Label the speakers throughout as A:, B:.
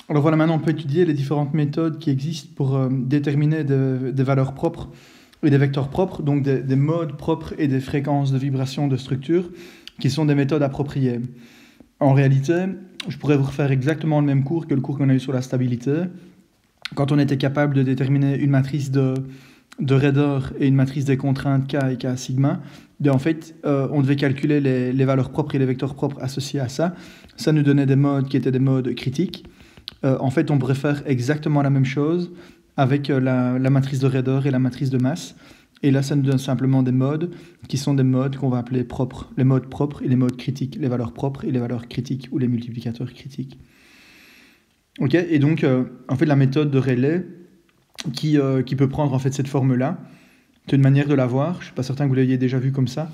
A: Alors voilà, maintenant on peut étudier les différentes méthodes qui existent pour déterminer des valeurs propres et des vecteurs propres, donc des modes propres et des fréquences de vibration de structure, qui sont des méthodes appropriées. En réalité, je pourrais vous refaire exactement le même cours que le cours qu'on a eu sur la stabilité. Quand on était capable de déterminer une matrice de Raeder et une matrice des contraintes K et K sigma, bien en fait, on devait calculer les valeurs propres et les vecteurs propres associés à ça. Ça nous donnait des modes qui étaient des modes critiques. En fait, on pourrait faire exactement la même chose avec la matrice de Raeder et la matrice de masse. Et là, ça nous donne simplement des modes qui sont des modes qu'on va appeler propres. Les modes propres et les modes critiques. Les valeurs propres et les valeurs critiques ou les multiplicateurs critiques. Ok, et donc, en fait, la méthode de Rayleigh qui peut prendre en fait cette forme-là, c'est une manière de la voir. Je ne suis pas certain que vous l'ayez déjà vu comme ça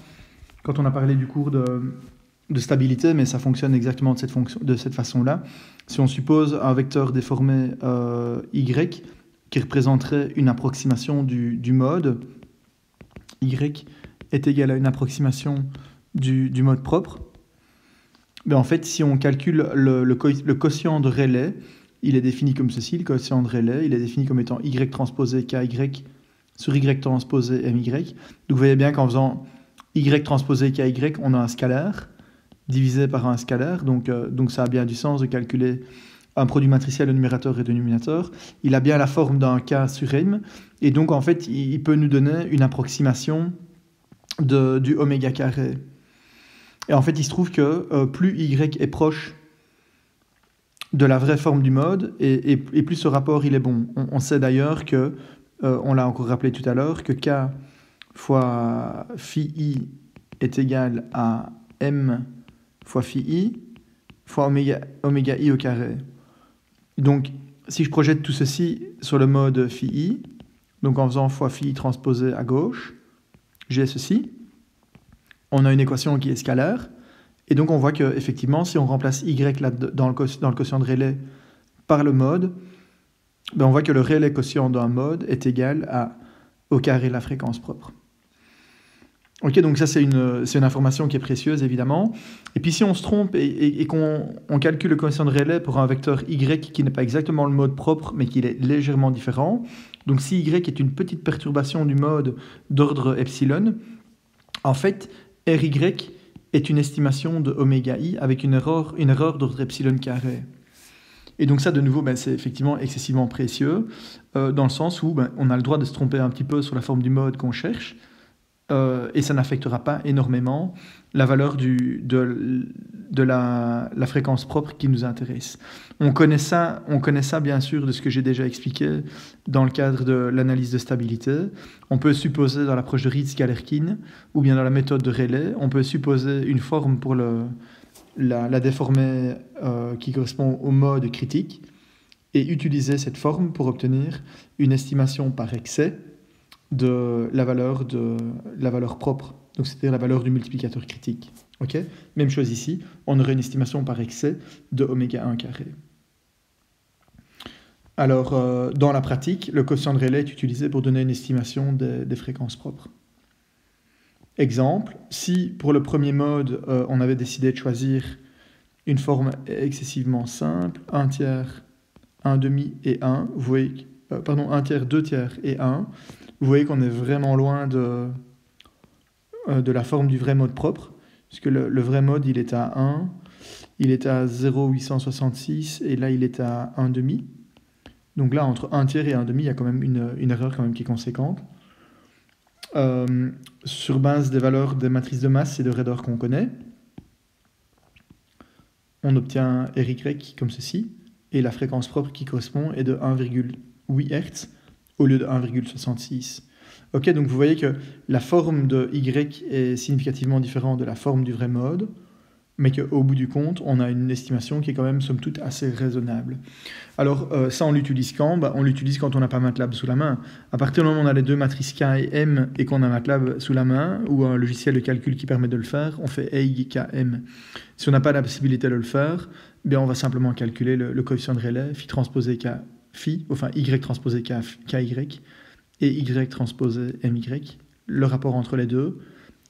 A: quand on a parlé du cours de stabilité, mais ça fonctionne exactement de cette façon-là. Si on suppose un vecteur déformé y qui représenterait une approximation du mode, y est égal à une approximation du mode propre, ben en fait, si on calcule le quotient de Rayleigh, il est défini comme ceci, le quotient de Rayleigh, il est défini comme étant y transposé ky sur y transposé my. Donc vous voyez bien qu'en faisant y transposé ky, on a un scalaire divisé par un scalaire, donc ça a bien du sens de calculer un produit matriciel de numérateur et de dénominateur. Il a bien la forme d'un k sur m, et donc en fait, il peut nous donner une approximation du oméga carré. Et en fait, il se trouve que plus y est proche de la vraie forme du mode, et plus ce rapport il est bon. On sait d'ailleurs que, on l'a encore rappelé tout à l'heure, que k fois phi i est égal à m fois phi i fois oméga i au carré. Donc, si je projette tout ceci sur le mode phi i, donc en faisant fois phi i transposé à gauche, j'ai ceci. On a une équation qui est scalaire. Et donc on voit qu'effectivement, si on remplace y là dans le quotient de Rayleigh par le mode, ben on voit que le Rayleigh quotient d'un mode est égal au carré de la fréquence propre. Ok, donc ça c'est une information qui est précieuse évidemment. Et puis si on se trompe et qu'on calcule le quotient de Rayleigh pour un vecteur y qui n'est pas exactement le mode propre mais qui est légèrement différent, donc si y est une petite perturbation du mode d'ordre epsilon, en fait ry est une estimation de oméga i avec une erreur d'ordre epsilon carré. Et donc ça, de nouveau, ben, c'est effectivement excessivement précieux, dans le sens où ben, on a le droit de se tromper un petit peu sur la forme du mode qu'on cherche, et ça n'affectera pas énormément la valeur de la fréquence propre qui nous intéresse. On connaît ça bien sûr de ce que j'ai déjà expliqué dans le cadre de l'analyse de stabilité. On peut supposer dans l'approche de Ritz-Galerkin ou bien dans la méthode de Rayleigh, on peut supposer une forme pour la déformée qui correspond au mode critique et utiliser cette forme pour obtenir une estimation par excès de la valeur propre, donc c'est-à-dire la valeur du multiplicateur critique. Okay, même chose ici, on aurait une estimation par excès de oméga 1 carré. Alors, dans la pratique, le quotient de Rayleigh est utilisé pour donner une estimation des fréquences propres. Exemple, si pour le premier mode, on avait décidé de choisir une forme excessivement simple, 1 tiers, 1 demi et 1, vous voyez, 1 tiers, 2 tiers et 1, vous voyez qu'on est vraiment loin de la forme du vrai mode propre, puisque le vrai mode, il est à 1, il est à 0,866, et là, il est à 1 demi. Donc là, entre 1 tiers et 1 demi, il y a quand même une erreur quand même qui est conséquente. Sur base des valeurs des matrices de masse et de Raeder qu'on connaît, on obtient RY comme ceci, et la fréquence propre qui correspond est de 1,8 Hz au lieu de 1,66. Ok, donc vous voyez que la forme de Y est significativement différente de la forme du vrai mode, mais qu'au bout du compte, on a une estimation qui est quand même, somme toute, assez raisonnable. Alors, ça, on l'utilise quand ? On l'utilise quand on n'a pas MATLAB sous la main. À partir du moment où on a les deux matrices K et M et qu'on a MATLAB sous la main, ou un logiciel de calcul qui permet de le faire, on fait EIG-KM. Si on n'a pas la possibilité de le faire, on va simplement calculer le coefficient de Rayleigh, phi transposé K phi, enfin Y transposé KY, et Y transposé MY, le rapport entre les deux,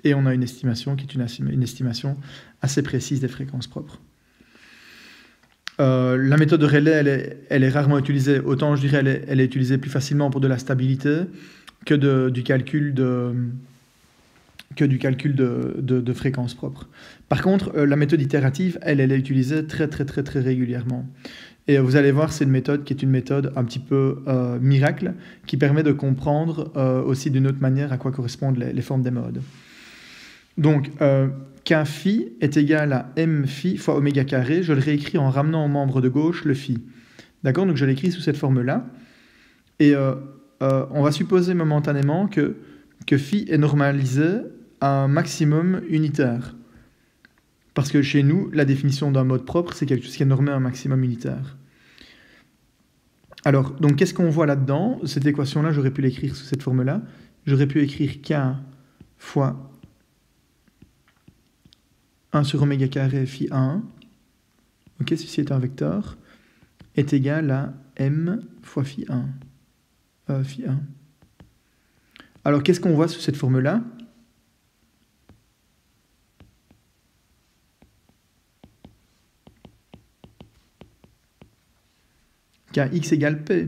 A: et on a une estimation qui est une estimation assez précise des fréquences propres. La méthode de relais, elle est rarement utilisée. Autant, je dirais, elle est utilisée plus facilement pour de la stabilité que du calcul de fréquence propre. Par contre, la méthode itérative, elle est utilisée très, très, très, très régulièrement. Et vous allez voir, c'est une méthode qui est une méthode un petit peu miracle, qui permet de comprendre aussi d'une autre manière à quoi correspondent les formes des modes. Donc, K phi est égal à m phi fois oméga carré. Je le réécris en ramenant au membre de gauche le phi. D'accord? Donc, je l'écris sous cette forme-là. Et on va supposer momentanément que phi est normalisé à un maximum unitaire. Parce que chez nous, la définition d'un mode propre, c'est quelque chose qui est normé à un maximum unitaire. Alors, donc, qu'est-ce qu'on voit là-dedans? Cette équation-là, j'aurais pu l'écrire sous cette forme-là. J'aurais pu écrire K fois 1 sur oméga carré phi 1, ok, ceci est un vecteur, est égal à m fois phi 1. Phi 1. Alors, qu'est-ce qu'on voit sous cette forme-là? Kx égale P.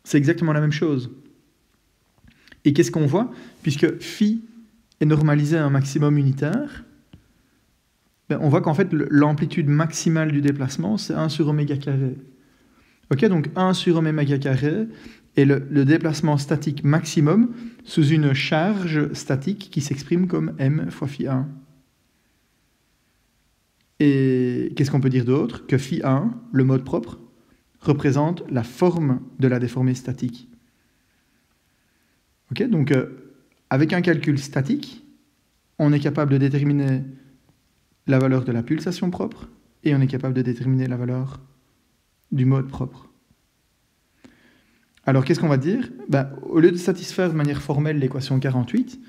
A: C'est exactement la même chose. Et qu'est-ce qu'on voit? Puisque phi est normalisé à un maximum unitaire, ben on voit qu'en fait, l'amplitude maximale du déplacement, c'est 1 sur oméga carré. Ok, donc 1 sur oméga carré est le déplacement statique maximum sous une charge statique qui s'exprime comme m fois phi 1. Et qu'est-ce qu'on peut dire d'autre? Que phi 1, le mode propre, représente la forme de la déformée statique. Ok, donc avec un calcul statique, on est capable de déterminer la valeur de la pulsation propre et on est capable de déterminer la valeur du mode propre. Alors, qu'est-ce qu'on va dire? Au lieu de satisfaire de manière formelle l'équation 48,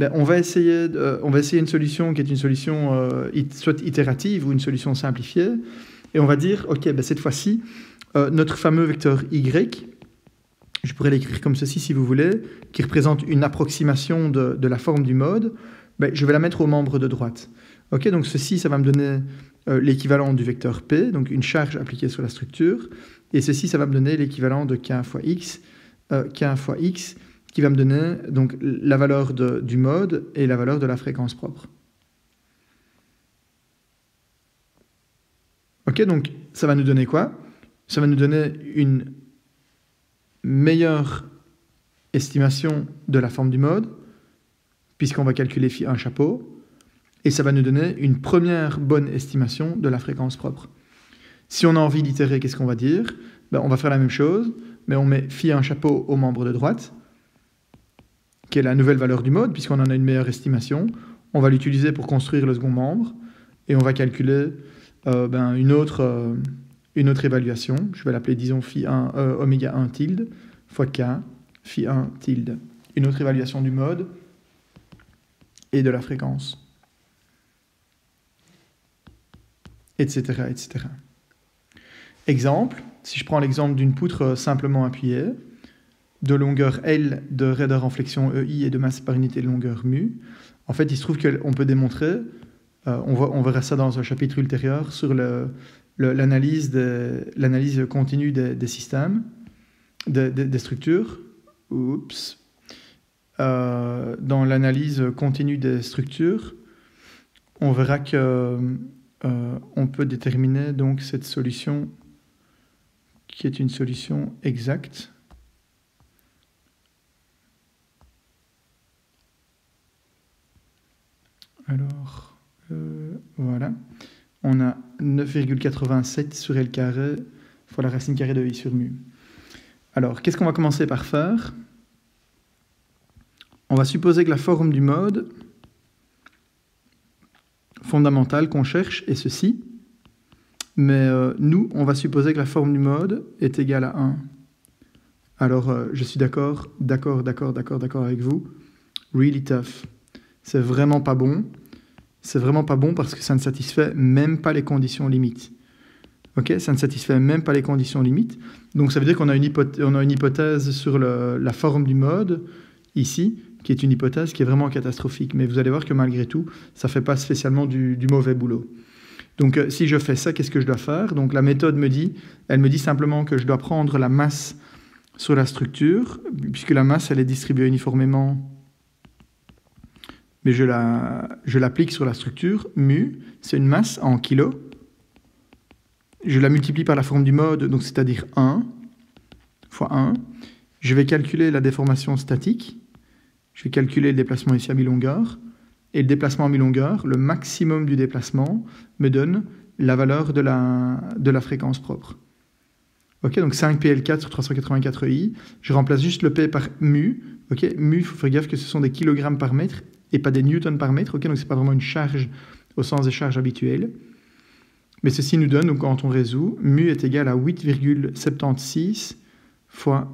A: on va essayer une solution qui est une solution soit itérative ou une solution simplifiée, et on va dire, ok, cette fois-ci, notre fameux vecteur y, je pourrais l'écrire comme ceci si vous voulez, qui représente une approximation de la forme du mode, je vais la mettre au membre de droite. Ok, donc ceci, ça va me donner l'équivalent du vecteur P, donc une charge appliquée sur la structure, et ceci, ça va me donner l'équivalent de K fois X, qui va me donner donc la valeur du mode et la valeur de la fréquence propre. Ok, donc ça va nous donner quoi? Ça va nous donner une meilleure estimation de la forme du mode, puisqu'on va calculer phi 1 chapeau, et ça va nous donner une première bonne estimation de la fréquence propre. Si on a envie d'itérer, qu'est-ce qu'on va dire? On va faire la même chose, mais on met phi 1 chapeau au membre de droite, qui est la nouvelle valeur du mode, puisqu'on en a une meilleure estimation. On va l'utiliser pour construire le second membre, et on va calculer une autre évaluation. Je vais l'appeler, disons, phi 1, oméga 1 tilde, fois K, phi 1 tilde. Une autre évaluation du mode et de la fréquence. Etc., etc. Exemple, si je prends l'exemple d'une poutre simplement appuyée, de longueur L, de raideur en flexion EI et de masse par unité de longueur mu, en fait, il se trouve qu'on peut démontrer, on verra ça dans un chapitre ultérieur, sur l'analyse continue des systèmes, des structures. Oups. Dans l'analyse continue des structures, on verra que on peut déterminer donc cette solution qui est une solution exacte. Alors, voilà. On a 9,87 sur L carré fois la racine carrée de I sur mu. Alors, qu'est-ce qu'on va commencer par faire? On va supposer que la forme du mode fondamentale qu'on cherche est ceci. Mais nous, on va supposer que la forme du mode est égale à 1. Alors, je suis d'accord avec vous. Really tough. C'est vraiment pas bon. C'est vraiment pas bon parce que ça ne satisfait même pas les conditions limites. Ok, ça ne satisfait même pas les conditions limites. Donc ça veut dire qu'on a une hypothèse sur la forme du mode, ici, qui est une hypothèse qui est vraiment catastrophique. Mais vous allez voir que malgré tout, ça ne fait pas spécialement du mauvais boulot. Donc si je fais ça, qu'est-ce que je dois faire? Donc la méthode elle me dit simplement que je dois prendre la masse sur la structure, puisque la masse elle est distribuée uniformément, mais je l'applique sur la structure. Mu, c'est une masse en kilos. Je la multiplie par la forme du mode, donc c'est-à-dire 1 fois 1. Je vais calculer la déformation statique. Je vais calculer le déplacement ici à mi-longueur. Et le déplacement à mi-longueur, le maximum du déplacement, me donne la valeur de la fréquence propre. Ok, donc 5PL4 sur 384i. Je remplace juste le P par mu. Ok, mu, il faut faire gaffe que ce sont des kilogrammes par mètre et pas des newtons par mètre. Ok, donc ce n'est pas vraiment une charge au sens des charges habituelles. Mais ceci nous donne, donc quand on résout, mu est égal à 8,76 fois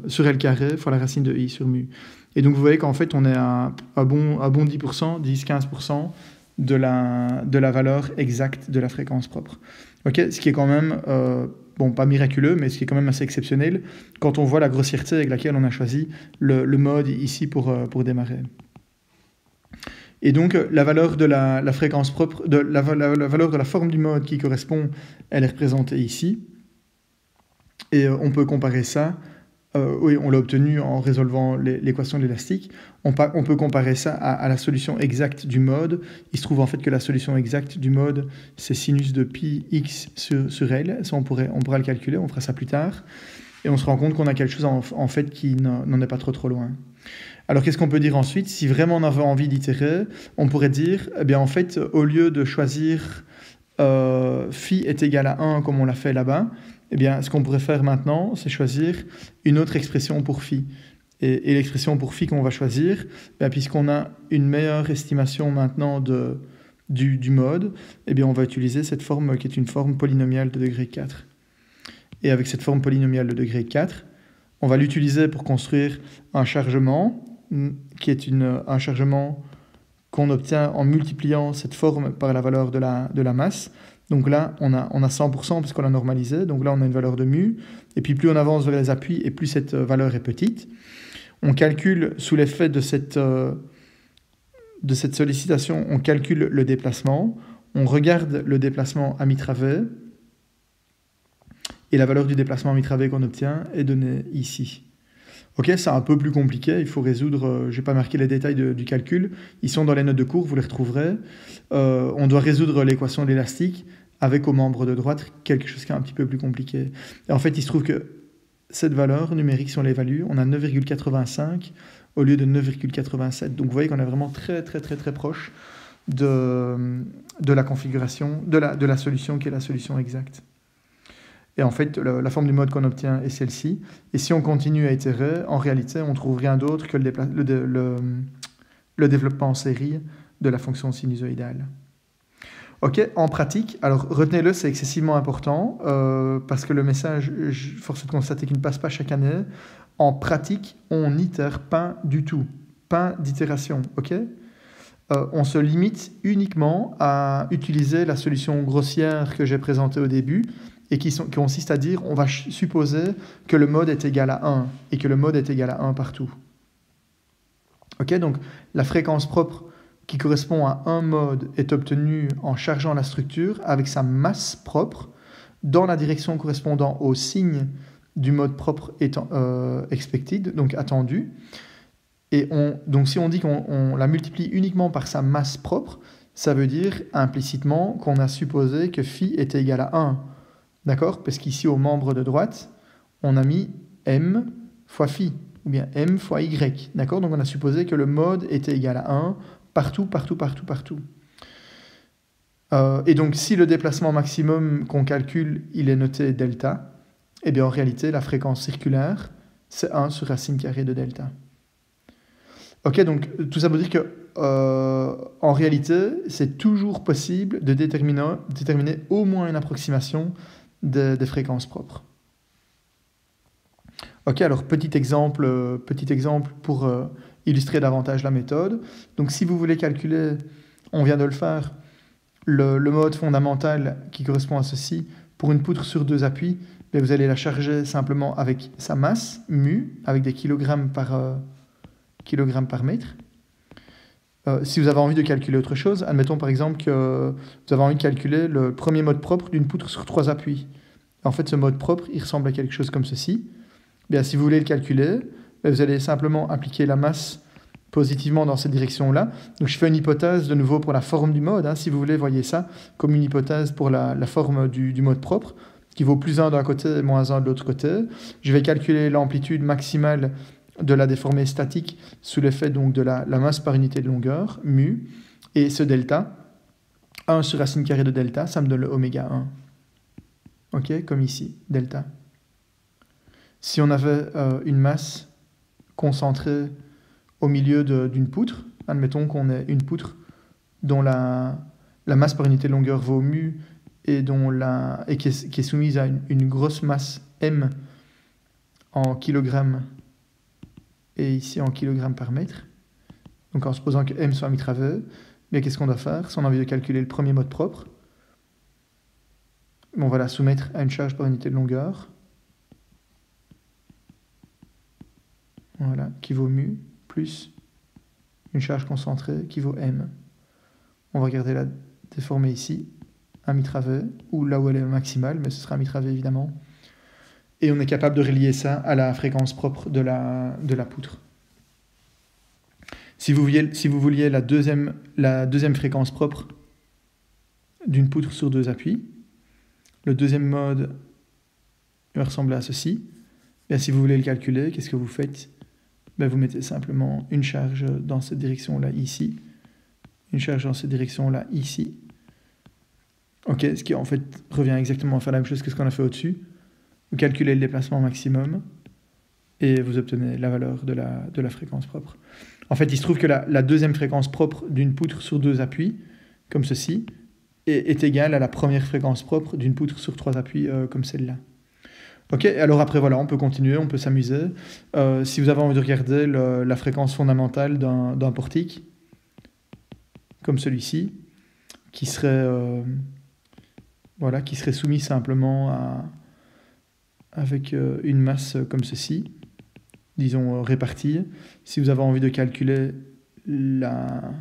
A: sur L carré fois la racine de i sur mu. Et donc vous voyez qu'en fait on est à bon 10%, 10-15% de la valeur exacte de la fréquence propre. Okay, ce qui est quand même, bon pas miraculeux, mais ce qui est quand même assez exceptionnel quand on voit la grossièreté avec laquelle on a choisi le mode ici pour démarrer. Et donc la valeur de la fréquence propre, la valeur de la forme du mode qui correspond, elle est représentée ici. Et on peut comparer ça, oui, on l'a obtenu en résolvant l'équation de l'élastique. On peut comparer ça à la solution exacte du mode. Il se trouve en fait que la solution exacte du mode, c'est sinus de pi x sur L. Ça, on pourra le calculer, on fera ça plus tard. Et on se rend compte qu'on a quelque chose en fait qui n'en est pas trop loin. Alors qu'est-ce qu'on peut dire ensuite? Si vraiment on avait envie d'itérer, on pourrait dire, eh bien en fait, au lieu de choisir phi est égal à 1 comme on l'a fait là-bas, eh bien ce qu'on pourrait faire maintenant, c'est choisir une autre expression pour phi. Et l'expression pour phi qu'on va choisir, puisqu'on a une meilleure estimation maintenant du mode, eh bien on va utiliser cette forme qui est une forme polynomiale de degré 4. Et avec cette forme polynomiale de degré 4, on va l'utiliser pour construire un chargement, qui est un chargement qu'on obtient en multipliant cette forme par la valeur de la masse. Donc là, on a 100% parce qu'on l'a normalisé. Donc là, on a une valeur de mu. Et puis plus on avance vers les appuis, et plus cette valeur est petite. On calcule, sous l'effet de cette sollicitation, on calcule le déplacement. On regarde le déplacement à mi-travée. Et la valeur du déplacement à mi-travée qu'on obtient est donnée ici. Ok, c'est un peu plus compliqué, il faut résoudre, je n'ai pas marqué les détails du calcul, ils sont dans les notes de cours, vous les retrouverez. On doit résoudre l'équation de l'élastique avec au membre de droite quelque chose qui est un petit peu plus compliqué. Et en fait, il se trouve que cette valeur numérique, si on l'évalue, on a 9,85 au lieu de 9,87. Donc vous voyez qu'on est vraiment très proche de la configuration, de la solution qui est la solution exacte. Et en fait, la forme du mode qu'on obtient est celle-ci. Et si on continue à itérer, en réalité, on ne trouve rien d'autre que le développement en série de la fonction sinusoïdale. Ok, en pratique, alors retenez-le, c'est excessivement important, parce que le message, force est de constater qu'il ne passe pas chaque année. En pratique, on n'itère pas du tout, pas d'itération, ok ? On se limite uniquement à utiliser la solution grossière que j'ai présentée au début, et qui consiste à dire, on va supposer que le mode est égal à 1, et que le mode est égal à 1 partout. Ok, donc la fréquence propre qui correspond à un mode est obtenue en chargeant la structure avec sa masse propre dans la direction correspondant au signe du mode propre expected, donc attendu. Et donc si on dit qu'on la multiplie uniquement par sa masse propre, ça veut dire implicitement qu'on a supposé que phi est égal à 1. D'accord? Parce qu'ici, au membre de droite, on a mis m fois phi, ou bien m fois y. D'accord? Donc on a supposé que le mode était égal à 1 partout. Et donc si le déplacement maximum qu'on calcule, il est noté delta, eh bien en réalité, la fréquence circulaire, c'est 1 sur racine carrée de delta. Ok, donc tout ça veut dire que en réalité, c'est toujours possible de déterminer au moins une approximation des fréquences propres. Ok, alors petit exemple pour illustrer davantage la méthode. Donc si vous voulez calculer, on vient de le faire, le mode fondamental qui correspond à ceci, pour une poutre sur 2 appuis, bien vous allez la charger simplement avec sa masse, mu, avec des kilogrammes par mètre. Si vous avez envie de calculer autre chose, admettons par exemple que vous avez envie de calculer le premier mode propre d'une poutre sur 3 appuis. En fait, ce mode propre, il ressemble à quelque chose comme ceci. Bien, si vous voulez le calculer, vous allez simplement appliquer la masse positivement dans cette direction-là. Donc je fais une hypothèse de nouveau pour la forme du mode. Si vous voulez, voyez ça comme une hypothèse pour la forme du mode propre, qui vaut plus 1 d'un côté et moins 1 de l'autre côté. Je vais calculer l'amplitude maximale de la déformée statique sous l'effet donc de la masse par unité de longueur, mu, et ce delta, 1 sur racine carrée de delta, ça me donne le oméga 1. Ok, comme ici, delta. Si on avait une masse concentrée au milieu d'une poutre, admettons qu'on ait une poutre dont la masse par unité de longueur vaut mu et qui est soumise à une grosse masse m en kilogrammes et ici en kilogrammes par mètre, donc en supposant que m soit mètre à V, bien qu'est-ce qu'on doit faire? Si on a envie de calculer le premier mode propre, on va la soumettre à une charge par unité de longueur, voilà, qui vaut mu, plus une charge concentrée qui vaut m. On va regarder la déformée ici, 1 mètre à V, ou là où elle est maximale, mais ce sera 1 mètre à V évidemment. Et on est capable de relier ça à la fréquence propre de la poutre. Si vous vouliez la deuxième fréquence propre d'une poutre sur 2 appuis, le deuxième mode va ressembler à ceci. Bien, si vous voulez le calculer, qu'est-ce que vous faites? Bien, vous mettez simplement une charge dans cette direction-là, ici. Une charge dans cette direction-là, ici. Ok, ce qui en fait revient exactement à faire la même chose que ce qu'on a fait au-dessus. Vous calculez le déplacement maximum et vous obtenez la valeur de la fréquence propre. En fait, il se trouve que la deuxième fréquence propre d'une poutre sur 2 appuis, comme ceci, est égale à la première fréquence propre d'une poutre sur 3 appuis, comme celle-là. Ok, alors après, voilà, on peut continuer, on peut s'amuser. Si vous avez envie de regarder la fréquence fondamentale d'un portique, comme celui-ci, qui serait soumis simplement avec une masse comme ceci, disons répartie. Si vous avez envie de calculer la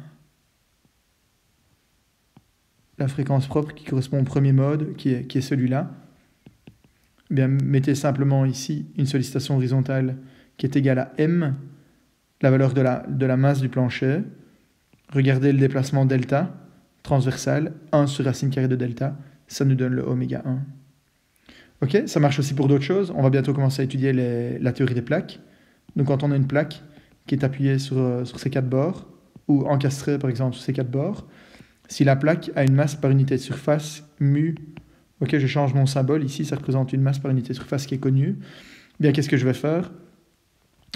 A: fréquence propre qui correspond au premier mode, qui est celui-là, eh bien, mettez simplement ici une sollicitation horizontale qui est égale à m, la valeur de la masse du plancher. Regardez le déplacement delta transversal, 1 sur racine carrée de delta, ça nous donne le oméga 1. Ok, ça marche aussi pour d'autres choses. On va bientôt commencer à étudier la théorie des plaques. Donc quand on a une plaque qui est appuyée sur ses 4 bords, ou encastrée par exemple sur ses 4 bords, si la plaque a une masse par unité de surface mu, ok, je change mon symbole, ici ça représente une masse par unité de surface qui est connue, bien qu'est-ce que je vais faire?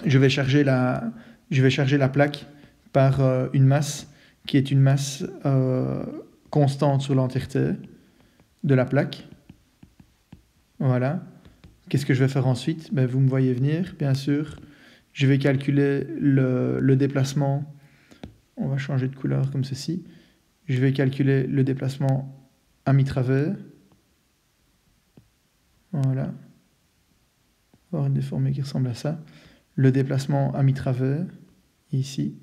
A: Je vais charger la plaque par une masse qui est une masse constante sur l'entièreté de la plaque. Voilà. Qu'est-ce que je vais faire ensuite? Ben, vous me voyez venir, bien sûr. Je vais calculer le déplacement. On va changer de couleur comme ceci. Je vais calculer le déplacement à mètre à V. Voilà. On va avoir une déformée qui ressemble à ça. Le déplacement à mètre à V, ici,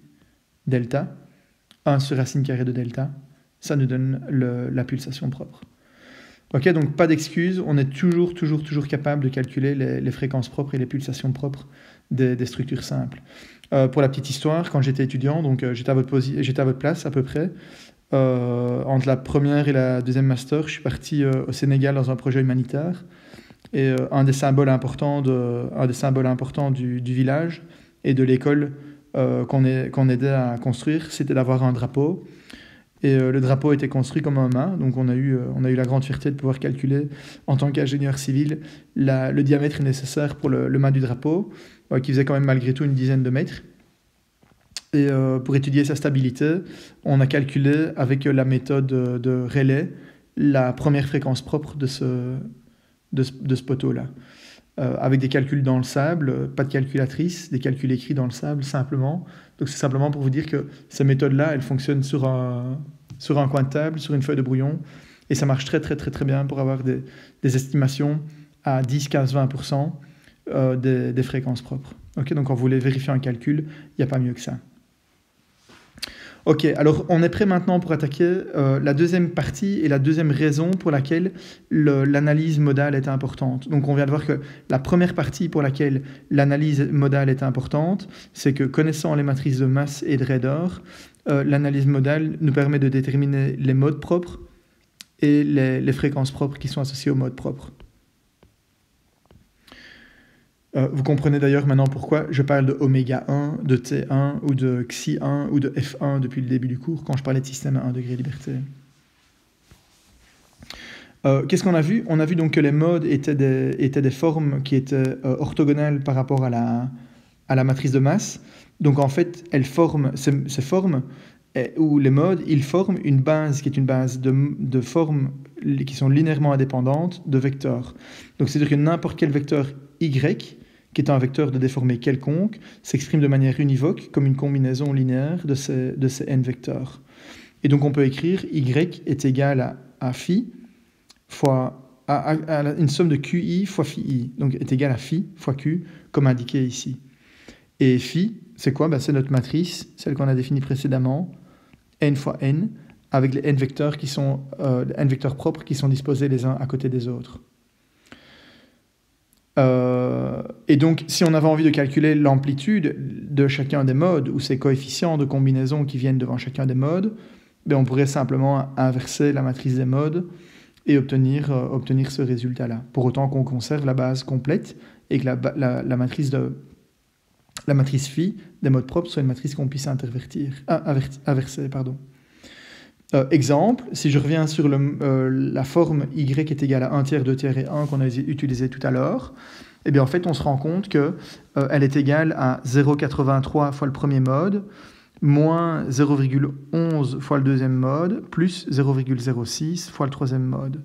A: delta. 1 sur racine carrée de delta. Ça nous donne la pulsation propre. Ok, donc pas d'excuses, on est toujours capable de calculer les fréquences propres et les pulsations propres des structures simples. Pour la petite histoire, quand j'étais étudiant, donc j'étais à votre place à peu près, entre la première et la deuxième master, je suis parti au Sénégal dans un projet humanitaire, et un des symboles importants du village et de l'école qu'on aidait à construire, c'était d'avoir un drapeau. Et le drapeau était construit comme un mât, donc on a eu la grande fierté de pouvoir calculer, en tant qu'ingénieur civil, le diamètre nécessaire pour le mât du drapeau, qui faisait quand même malgré tout une dizaine de mètres. Et pour étudier sa stabilité, on a calculé avec la méthode de Rayleigh la première fréquence propre de ce poteau-là. Avec des calculs dans le sable, pas de calculatrice, des calculs écrits dans le sable simplement. Donc c'est simplement pour vous dire que ces méthodes-là, elles fonctionnent sur un coin de table, sur une feuille de brouillon, et ça marche très bien pour avoir des estimations à 10, 15, 20% des fréquences propres. Okay, donc quand vous voulez vérifier un calcul, il n'y a pas mieux que ça. Ok, alors on est prêt maintenant pour attaquer la deuxième partie et la deuxième raison pour laquelle l'analyse modale est importante. Donc on vient de voir que la première partie pour laquelle l'analyse modale est importante, c'est que connaissant les matrices de masse et de Redor, l'analyse modale nous permet de déterminer les modes propres et les fréquences propres qui sont associées aux modes propres. Vous comprenez d'ailleurs maintenant pourquoi je parle de oméga 1, de T1 ou de xi 1 ou de F1 depuis le début du cours quand je parlais de système à 1 degré liberté. Qu'est-ce qu'on a vu? On a vu donc que les modes étaient des formes qui étaient orthogonales par rapport à la matrice de masse. Donc en fait, ces formes, ou les modes, ils forment une base qui est une base de formes qui sont linéairement indépendantes de vecteurs. Donc c'est-à-dire que n'importe quel vecteur y, qui est un vecteur de déformé quelconque, s'exprime de manière univoque comme une combinaison linéaire de ces n vecteurs. Et donc on peut écrire y est égal à phi fois à une somme de qi fois phi, donc est égal à phi fois q, comme indiqué ici. Et phi, c'est quoi? C'est notre matrice, celle qu'on a définie précédemment, n fois n, avec les n vecteurs n vecteurs propres qui sont disposés les uns à côté des autres. Et donc, si on avait envie de calculer l'amplitude de chacun des modes ou ces coefficients de combinaison qui viennent devant chacun des modes, on pourrait simplement inverser la matrice des modes et obtenir ce résultat-là, pour autant qu'on conserve la base complète et que la matrice phi des modes propres soit une matrice qu'on puisse inverser. Exemple, si je reviens sur la forme y est égale à 1 tiers, 2 tiers et 1 qu'on a utilisé tout à l'heure, eh bien en fait on se rend compte qu'elle est égale à 0,83 fois le premier mode, moins 0,11 fois le deuxième mode, plus 0,06 fois le troisième mode.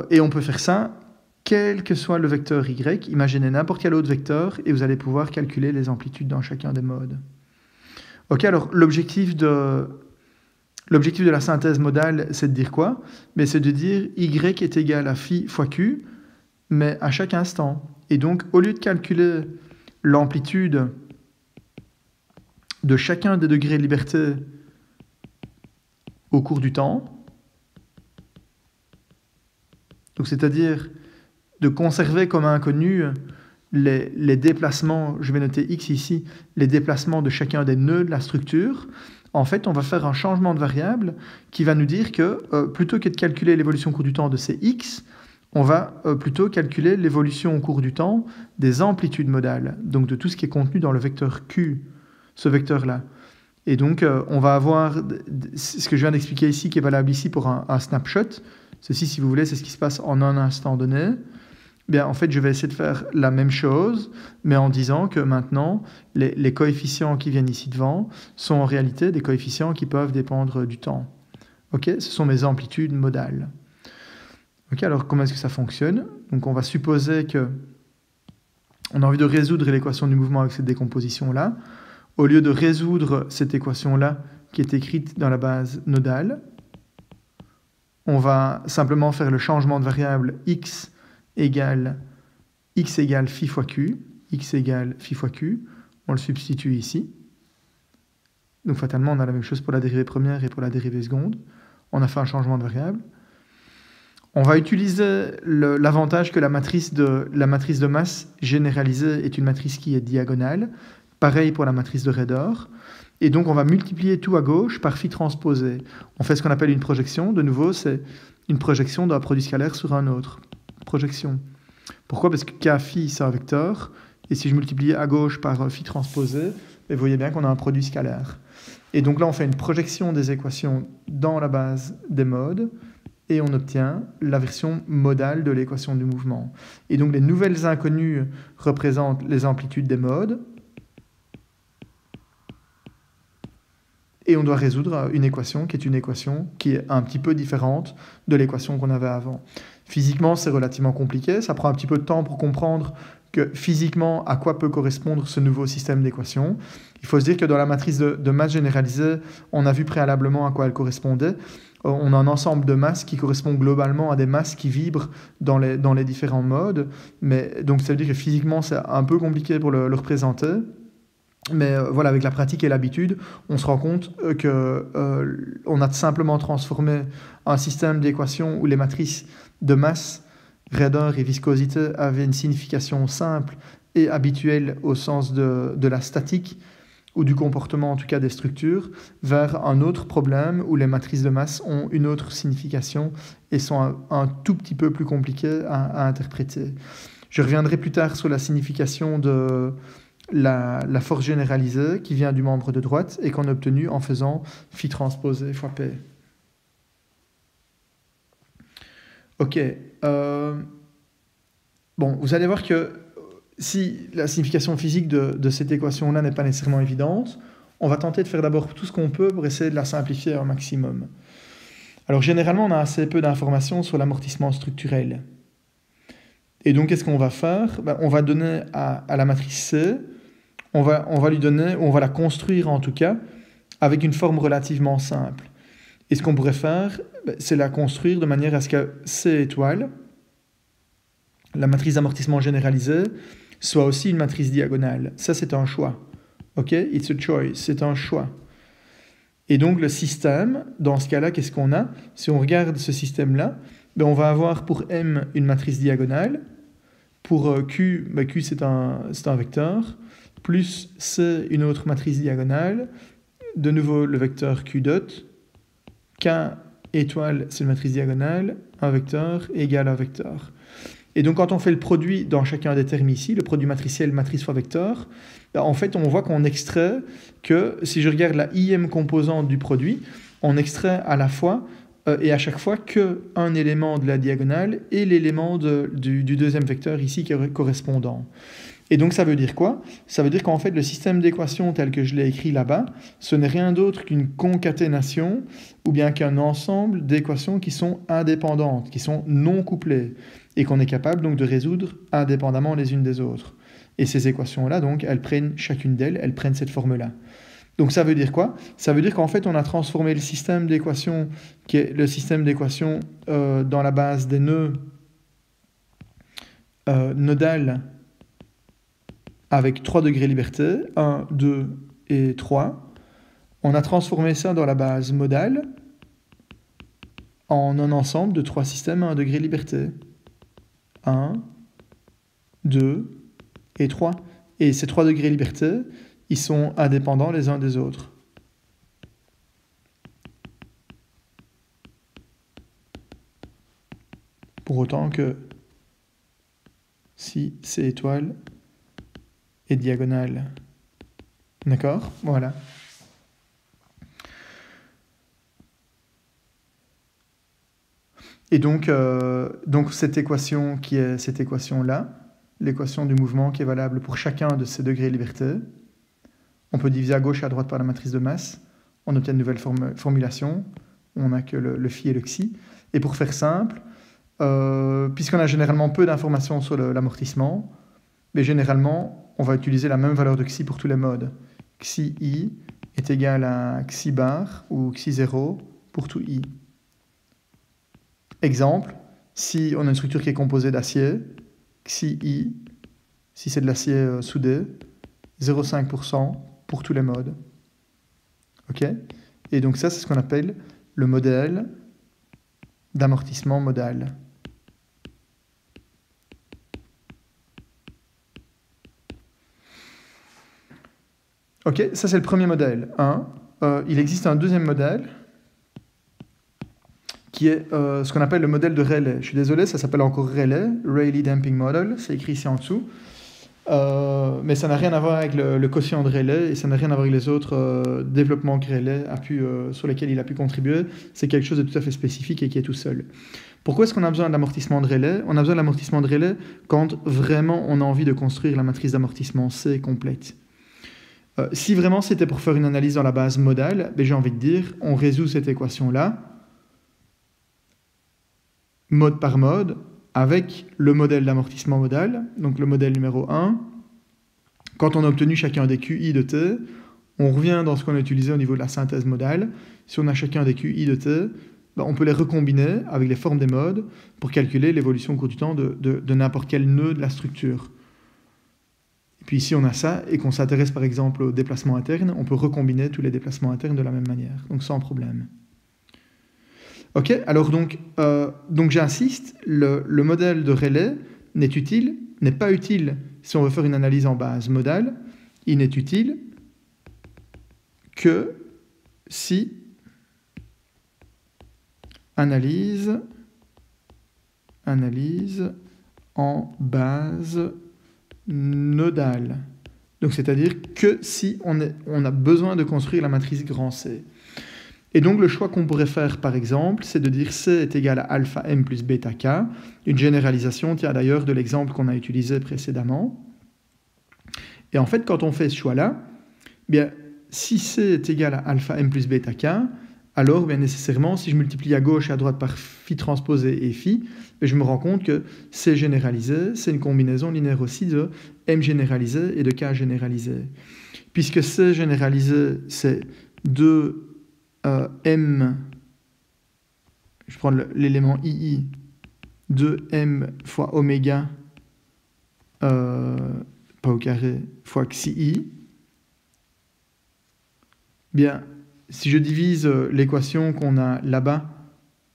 A: Et on peut faire ça quel que soit le vecteur y, imaginez n'importe quel autre vecteur et vous allez pouvoir calculer les amplitudes dans chacun des modes. Ok, alors l'objectif de la synthèse modale, c'est de dire quoi? C'est de dire y est égal à phi fois q, mais à chaque instant. Et donc, au lieu de calculer l'amplitude de chacun des degrés de liberté au cours du temps, donc c'est-à-dire de conserver comme inconnu les déplacements, je vais noter x ici, les déplacements de chacun des nœuds de la structure, en fait, on va faire un changement de variable qui va nous dire que plutôt que de calculer l'évolution au cours du temps de ces x, on va plutôt calculer l'évolution au cours du temps des amplitudes modales, donc de tout ce qui est contenu dans le vecteur q, ce vecteur-là. Et donc, on va avoir ce que je viens d'expliquer ici, qui est valable ici pour un snapshot. Ceci, si vous voulez, c'est ce qui se passe en un instant donné. En fait, je vais essayer de faire la même chose, mais en disant que maintenant, les coefficients qui viennent ici devant sont en réalité des coefficients qui peuvent dépendre du temps. Ok, ce sont mes amplitudes modales. Ok, alors comment est-ce que ça fonctionne? Donc on va supposer que on a envie de résoudre l'équation du mouvement avec cette décomposition-là. Au lieu de résoudre cette équation-là qui est écrite dans la base nodale, on va simplement faire le changement de variable x égale phi fois q, x égale phi fois q, on le substitue ici. Donc fatalement, on a la même chose pour la dérivée première et pour la dérivée seconde. On a fait un changement de variable. On va utiliser l'avantage que la matrice de masse généralisée est une matrice qui est diagonale. Pareil pour la matrice de Redor. Et donc on va multiplier tout à gauche par phi transposé. On fait ce qu'on appelle une projection. De nouveau, c'est une projection d'un produit scalaire sur un autre. Projection. Pourquoi? Parce que k phi, c'est un vecteur. Et si je multiplie à gauche par phi transposé, vous voyez bien qu'on a un produit scalaire. Et donc là, on fait une projection des équations dans la base des modes. Et on obtient la version modale de l'équation du mouvement. Et donc les nouvelles inconnues représentent les amplitudes des modes. Et on doit résoudre une équation qui est un petit peu différente de l'équation qu'on avait avant. Physiquement, c'est relativement compliqué. Ça prend un petit peu de temps pour comprendre que physiquement, à quoi peut correspondre ce nouveau système d'équations. Il faut se dire que dans la matrice de masse généralisée, on a vu préalablement à quoi elle correspondait. On a un ensemble de masses qui correspond globalement à des masses qui vibrent dans les différents modes. Mais, donc ça veut dire que physiquement, c'est un peu compliqué pour le représenter. Mais voilà, avec la pratique et l'habitude, on se rend compte qu'on a simplement transformé un système d'équations où les matrices de masse, raideur et viscosité avaient une signification simple et habituelle au sens de la statique, ou du comportement en tout cas des structures, vers un autre problème où les matrices de masse ont une autre signification et sont un tout petit peu plus compliquées à interpréter. Je reviendrai plus tard sur la signification de la force généralisée qui vient du membre de droite et qu'on a obtenu en faisant phi transposé fois P. Ok. Bon, vous allez voir que si la signification physique de cette équation-là n'est pas nécessairement évidente, on va tenter de faire d'abord tout ce qu'on peut pour essayer de la simplifier un maximum. Alors généralement, on a assez peu d'informations sur l'amortissement structurel. Et donc, qu'est-ce qu'on va faire? On va donner à la matrice C, on va lui donner, ou on va la construire en tout cas, avec une forme relativement simple. Et ce qu'on pourrait faire, c'est la construire de manière à ce que C étoile, la matrice d'amortissement généralisée, soit aussi une matrice diagonale. Ça, c'est un choix. OK? It's a choice. C'est un choix. Et donc, le système, dans ce cas-là, qu'est-ce qu'on a? Si on regarde ce système-là, on va avoir pour M une matrice diagonale. Pour Q, Q c'est un vecteur. Plus C, une autre matrice diagonale. De nouveau, le vecteur Q dot. K étoile, c'est une matrice diagonale. Un vecteur égale un vecteur. Et donc, quand on fait le produit dans chacun des termes ici, le produit matriciel, matrice fois vecteur, en fait, on voit qu'on extrait que, si je regarde la ième composante du produit, on extrait à la fois et à chaque fois qu'un élément de la diagonale et l'élément du deuxième vecteur ici qui est correspondant. Et donc, ça veut dire quoi? Ça veut dire qu'en fait, le système d'équations tel que je l'ai écrit là-bas, ce n'est rien d'autre qu'une concaténation ou bien qu'un ensemble d'équations qui sont indépendantes, qui sont non couplées, et qu'on est capable donc de résoudre indépendamment les unes des autres. Et ces équations-là, donc, chacune d'elles, elles prennent cette forme-là. Donc ça veut dire quoi? Ça veut dire qu'en fait, on a transformé le système d'équations, qui est le système d'équations dans la base des nœuds nodales avec 3 degrés liberté, 1, 2 et 3. On a transformé ça dans la base modale en un ensemble de 3 systèmes à 1 degré liberté. 1, 2 et 3. Et ces 3 degrés liberté, ils sont indépendants les uns des autres. Pour autant que si C étoile est diagonale. D'accord? Voilà. Et donc cette équation qui est cette équation-là, l'équation du mouvement qui est valable pour chacun de ces degrés de liberté, on peut diviser à gauche et à droite par la matrice de masse, on obtient une nouvelle formulation, on n'a que le phi et le xi. Et pour faire simple, puisqu'on a généralement peu d'informations sur l'amortissement, mais généralement, on va utiliser la même valeur de xi pour tous les modes. Xi i est égal à xi bar ou xi 0 pour tout i. Exemple, si on a une structure qui est composée d'acier, xi i, si c'est de l'acier soudé, 0,5% pour tous les modes. OK? Et donc ça, c'est ce qu'on appelle le modèle d'amortissement modal. OK, ça c'est le premier modèle. Il existe un deuxième modèle qui est ce qu'on appelle le modèle de Rayleigh. Je suis désolé, ça s'appelle encore Rayleigh, Rayleigh Damping Model, c'est écrit ici en dessous. Mais ça n'a rien à voir avec le quotient de Rayleigh et ça n'a rien à voir avec les autres développements que Rayleigh sur lesquels il a pu contribuer. C'est quelque chose de tout à fait spécifique et qui est tout seul. Pourquoi est-ce qu'on a besoin de l'amortissement de Rayleigh? On a besoin de l'amortissement de Rayleigh quand vraiment on a envie de construire la matrice d'amortissement C complète. Si vraiment c'était pour faire une analyse dans la base modale, j'ai envie de dire, on résout cette équation-là, mode par mode, avec le modèle d'amortissement modal, donc le modèle numéro 1. Quand on a obtenu chacun des QI de T, on revient dans ce qu'on a utilisé au niveau de la synthèse modale. Si on a chacun des QI de T, on peut les recombiner avec les formes des modes pour calculer l'évolution au cours du temps de n'importe quel nœud de la structure. Puis ici, on a ça, et qu'on s'intéresse par exemple aux déplacements internes, on peut recombiner tous les déplacements internes de la même manière, donc sans problème. Ok, alors donc j'insiste, le modèle de Rayleigh n'est pas utile si on veut faire une analyse en base modale, il n'est utile que si analyse en base nodale. Donc c'est-à-dire que si on a besoin de construire la matrice grand C. Et donc le choix qu'on pourrait faire par exemple, c'est de dire C est égal à alpha m plus bêta k, une généralisation tient d'ailleurs de l'exemple qu'on a utilisé précédemment. Et en fait quand on fait ce choix-là, bien si C est égal à alpha m plus bêta k, alors bien nécessairement si je multiplie à gauche et à droite par phi transposé et phi, je me rends compte que C généralisé, c'est une combinaison linéaire aussi de m généralisé et de k généralisé. Puisque C généralisé, c'est 2 m, je prends l'élément ii, 2m fois oméga, pas au carré, fois xi i, bien, si je divise l'équation qu'on a là-bas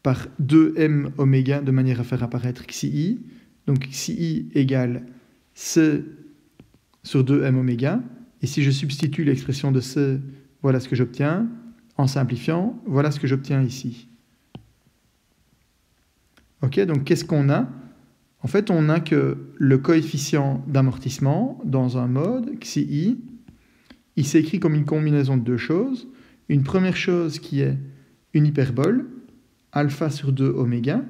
A: par 2m oméga de manière à faire apparaître xi i, donc xi i égale c sur 2m oméga, et si je substitue l'expression de c, voilà ce que j'obtiens. En simplifiant, voilà ce que j'obtiens ici. Ok, donc qu'est-ce qu'on a? En fait, on a que le coefficient d'amortissement dans un mode, xi i, il s'écrit comme une combinaison de deux choses. Une première chose qui est une hyperbole, alpha sur 2 oméga,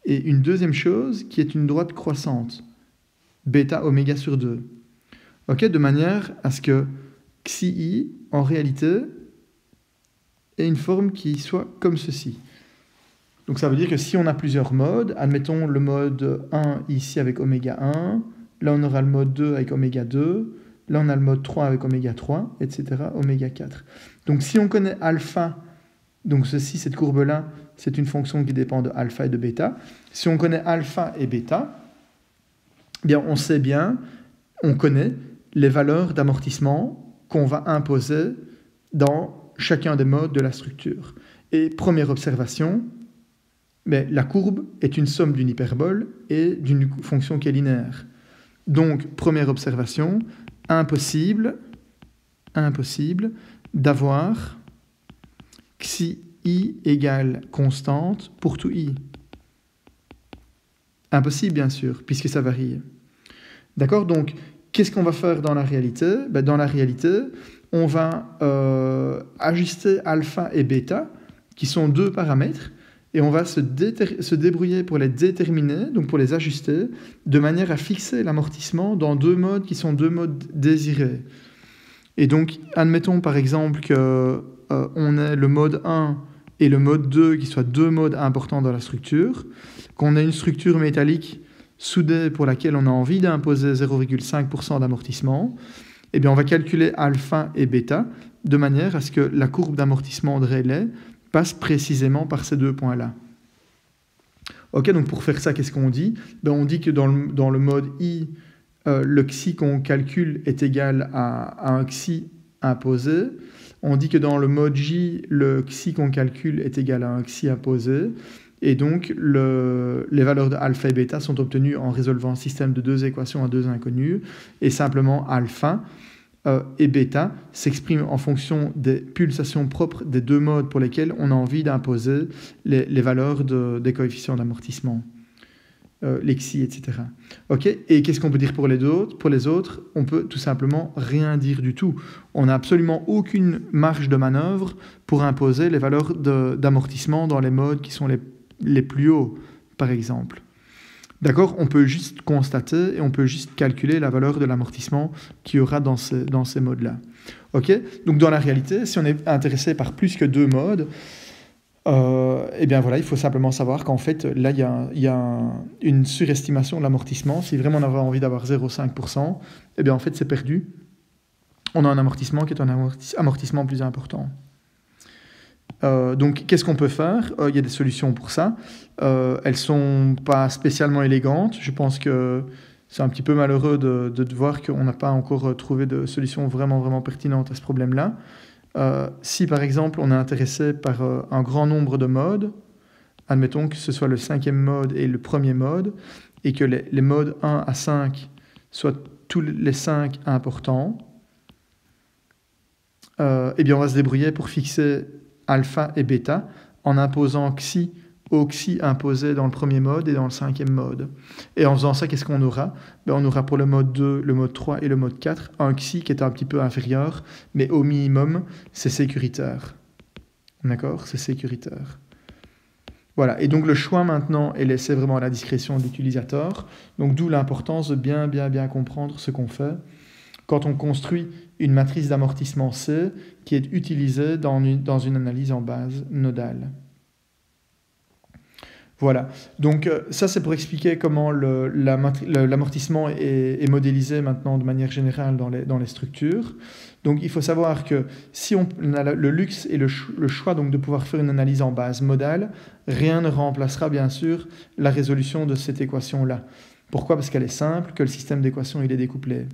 A: et une deuxième chose qui est une droite croissante, bêta oméga sur 2. Ok, de manière à ce que xi i, en réalité, ait une forme qui soit comme ceci. Donc ça veut dire que si on a plusieurs modes, admettons le mode 1 ici avec oméga 1, là on aura le mode 2 avec oméga 2, là on a le mode 3 avec oméga 3, etc., oméga 4. Donc si on connaît alpha, donc ceci, cette courbe-là, c'est une fonction qui dépend de alpha et de bêta. Si on connaît alpha et bêta, bien on sait bien, on connaît les valeurs d'amortissement qu'on va imposer dans chacun des modes de la structure. Et première observation, mais la courbe est une somme d'une hyperbole et d'une fonction qui est linéaire. Donc, première observation, impossible d'avoir xi i égale constante pour tout i. Impossible, bien sûr, puisque ça varie. D'accord? Donc, qu'est-ce qu'on va faire dans la réalité? Ben, dans la réalité, on va ajuster alpha et bêta, qui sont deux paramètres, et on va se débrouiller pour les déterminer, donc pour les ajuster, de manière à fixer l'amortissement dans deux modes qui sont deux modes désirés. Et donc, admettons par exemple qu'on ait le mode 1 et le mode 2 qui soient deux modes importants dans la structure, qu'on ait une structure métallique soudée pour laquelle on a envie d'imposer 0,5% d'amortissement, eh bien on va calculer alpha et bêta de manière à ce que la courbe d'amortissement de Rayleigh passe précisément par ces deux points-là. Ok, donc pour faire ça, qu'est-ce qu'on dit? Ben, on dit que dans le mode I, le xi qu'on calcule est égal à un xi imposé. On dit que dans le mode J, le xi qu'on calcule est égal à un xi imposé. Et donc, les valeurs de alpha et bêta sont obtenues en résolvant un système de deux équations à deux inconnues. Et simplement, alpha et bêta s'expriment en fonction des pulsations propres des deux modes pour lesquels on a envie d'imposer les valeurs des coefficients d'amortissement, les xi, etc. Okay, et qu'est-ce qu'on peut dire pour les autres? Pour les autres, on peut tout simplement rien dire du tout. On n'a absolument aucune marge de manœuvre pour imposer les valeurs d'amortissement dans les modes qui sont les plus hauts, par exemple. D'accord? On peut juste constater et on peut juste calculer la valeur de l'amortissement qu'il y aura dans ces modes-là. Ok? Donc dans la réalité, si on est intéressé par plus que deux modes, eh bien voilà, il faut simplement savoir qu'en fait, là, il y a une surestimation de l'amortissement. Si vraiment on avait envie d'avoir 0,5%, eh bien en fait, c'est perdu. On a un amortissement qui est un amortissement plus important. Donc, qu'est-ce qu'on peut faire? Il y a des solutions pour ça. Elles ne sont pas spécialement élégantes. Je pense que C'est un petit peu malheureux de voir qu'on n'a pas encore trouvé de solution vraiment, vraiment pertinente à ce problème-là. Si par exemple on est intéressé par un grand nombre de modes, admettons que ce soit le 5e mode et le premier mode, et que les modes 1 à 5 soient tous les 5 importants, eh bien on va se débrouiller pour fixer alpha et bêta en imposant xi au xi imposé dans le premier mode et dans le 5e mode. Et en faisant ça, qu'est-ce qu'on aura? On aura pour le mode 2, le mode 3 et le mode 4 un xi qui est un petit peu inférieur, mais au minimum, c'est sécuritaire. D'accord? C'est sécuritaire. Voilà, et donc le choix maintenant est laissé vraiment à la discrétion de l'utilisateur, donc d'où l'importance de bien comprendre ce qu'on fait quand on construit une matrice d'amortissement C qui est utilisée dans une analyse en base nodale. Voilà, donc ça c'est pour expliquer comment l'amortissement est modélisé maintenant de manière générale dans les structures. Donc il faut savoir que si on a le luxe et le choix donc, de pouvoir faire une analyse en base modale, rien ne remplacera bien sûr la résolution de cette équation-là. Pourquoi? Parce qu'elle est simple, que le système d'équations il est découplé.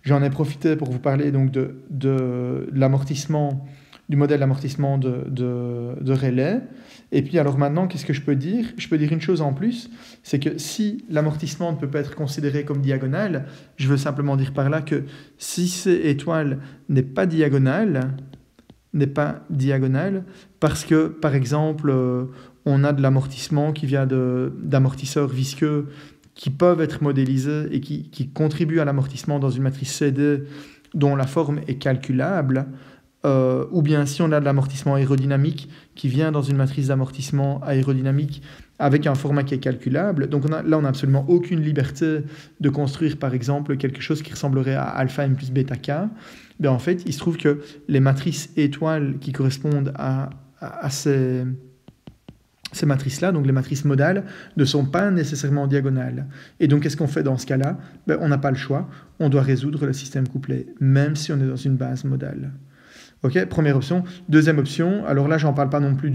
A: J'en ai profité pour vous parler donc de l'amortissement, du modèle d'amortissement de Rayleigh. Et puis alors maintenant, qu'est-ce que je peux dire? Je peux dire une chose en plus, c'est que si l'amortissement ne peut pas être considéré comme diagonal, je veux simplement dire par là que si C étoile n'est pas diagonale, parce que, par exemple, on a de l'amortissement qui vient d'amortisseurs visqueux qui peuvent être modélisés et qui contribuent à l'amortissement dans une matrice CD dont la forme est calculable, ou bien si on a de l'amortissement aérodynamique qui vient dans une matrice d'amortissement aérodynamique avec un format qui est calculable. Donc là, on n'a absolument aucune liberté de construire, par exemple, quelque chose qui ressemblerait à alpha m plus bêta k. Mais en fait, il se trouve que les matrices étoiles qui correspondent à ces matrices-là, donc les matrices modales, ne sont pas nécessairement diagonales. Et donc, qu'est-ce qu'on fait dans ce cas-là? On n'a pas le choix. On doit résoudre le système couplet, même si on est dans une base modale. Ok, première option. Deuxième option, alors là, j'en parle pas non plus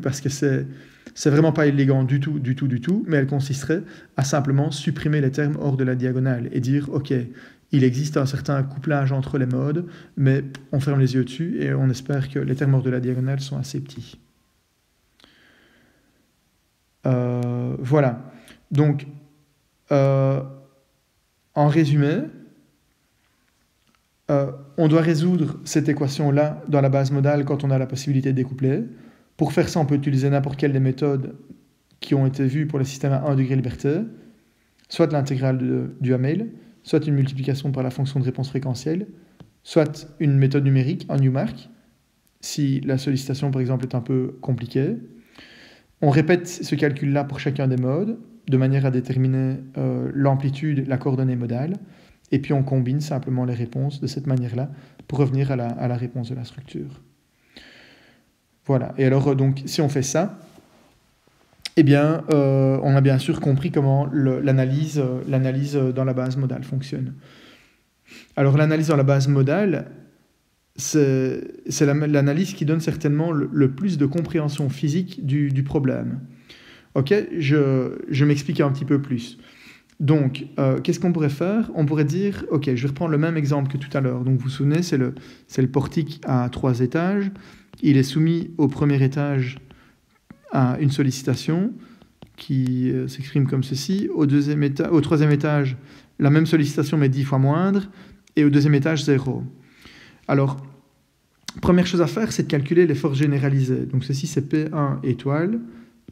A: parce que c'est vraiment pas élégant du tout, mais elle consisterait à simplement supprimer les termes hors de la diagonale et dire, ok, il existe un certain couplage entre les modes, mais on ferme les yeux dessus et on espère que les termes hors de la diagonale sont assez petits. Voilà. Donc, en résumé, on doit résoudre cette équation-là dans la base modale quand on a la possibilité de découpler. Pour faire ça, on peut utiliser n'importe quelle des méthodes qui ont été vues pour le système à 1 degré liberté, soit l'intégrale du Hamel, soit une multiplication par la fonction de réponse fréquentielle, soit une méthode numérique, un Newmark, si la sollicitation, par exemple, est un peu compliquée. On répète ce calcul-là pour chacun des modes, de manière à déterminer l'amplitude, la coordonnée modale, et puis on combine simplement les réponses de cette manière-là pour revenir à la réponse de la structure. Voilà, et alors donc si on fait ça, eh bien on a bien sûr compris comment l'analyse dans la base modale fonctionne. Alors l'analyse dans la base modale, c'est l'analyse qui donne certainement le plus de compréhension physique du problème. Ok, je m'explique un petit peu plus. Donc, qu'est-ce qu'on pourrait faire? On pourrait dire, ok, je vais reprendre le même exemple que tout à l'heure. Donc, vous vous souvenez, c'est le portique à 3 étages. Il est soumis au premier étage à une sollicitation qui s'exprime comme ceci. Au troisième étage, la même sollicitation mais 10 fois moindre. Et au deuxième étage, 0. Alors, première chose à faire, c'est de calculer les forces généralisées. Donc, ceci, c'est P1 étoile,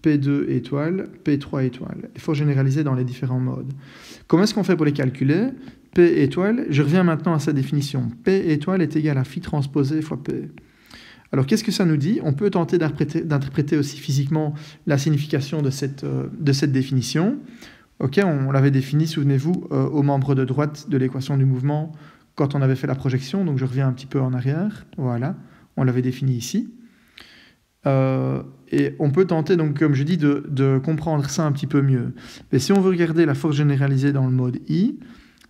A: P2 étoile, P3 étoile. Les forces généralisées dans les différents modes. Comment est-ce qu'on fait pour les calculer? P étoile, je reviens maintenant à sa définition. P étoile est égal à phi transposé fois P. Alors, qu'est-ce que ça nous dit? On peut tenter d'interpréter aussi physiquement la signification de cette définition. Ok, on l'avait définie, souvenez-vous, aux membres de droite de l'équation du mouvement quand on avait fait la projection. Donc, je reviens un petit peu en arrière. Voilà, on l'avait définie ici. Et on peut tenter, donc, comme je dis, de comprendre ça un petit peu mieux. Mais si on veut regarder la force généralisée dans le mode I,